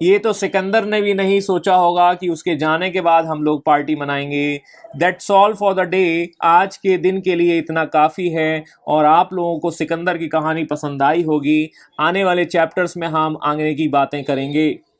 ये तो सिकंदर ने भी नहीं सोचा होगा कि उसके जाने के बाद हम लोग पार्टी मनाएंगे। That's all for the day. आज के दिन के लिए इतना काफ़ी है और आप लोगों को सिकंदर की कहानी पसंद आई होगी। आने वाले चैप्टर्स में हम आगे की बातें करेंगे।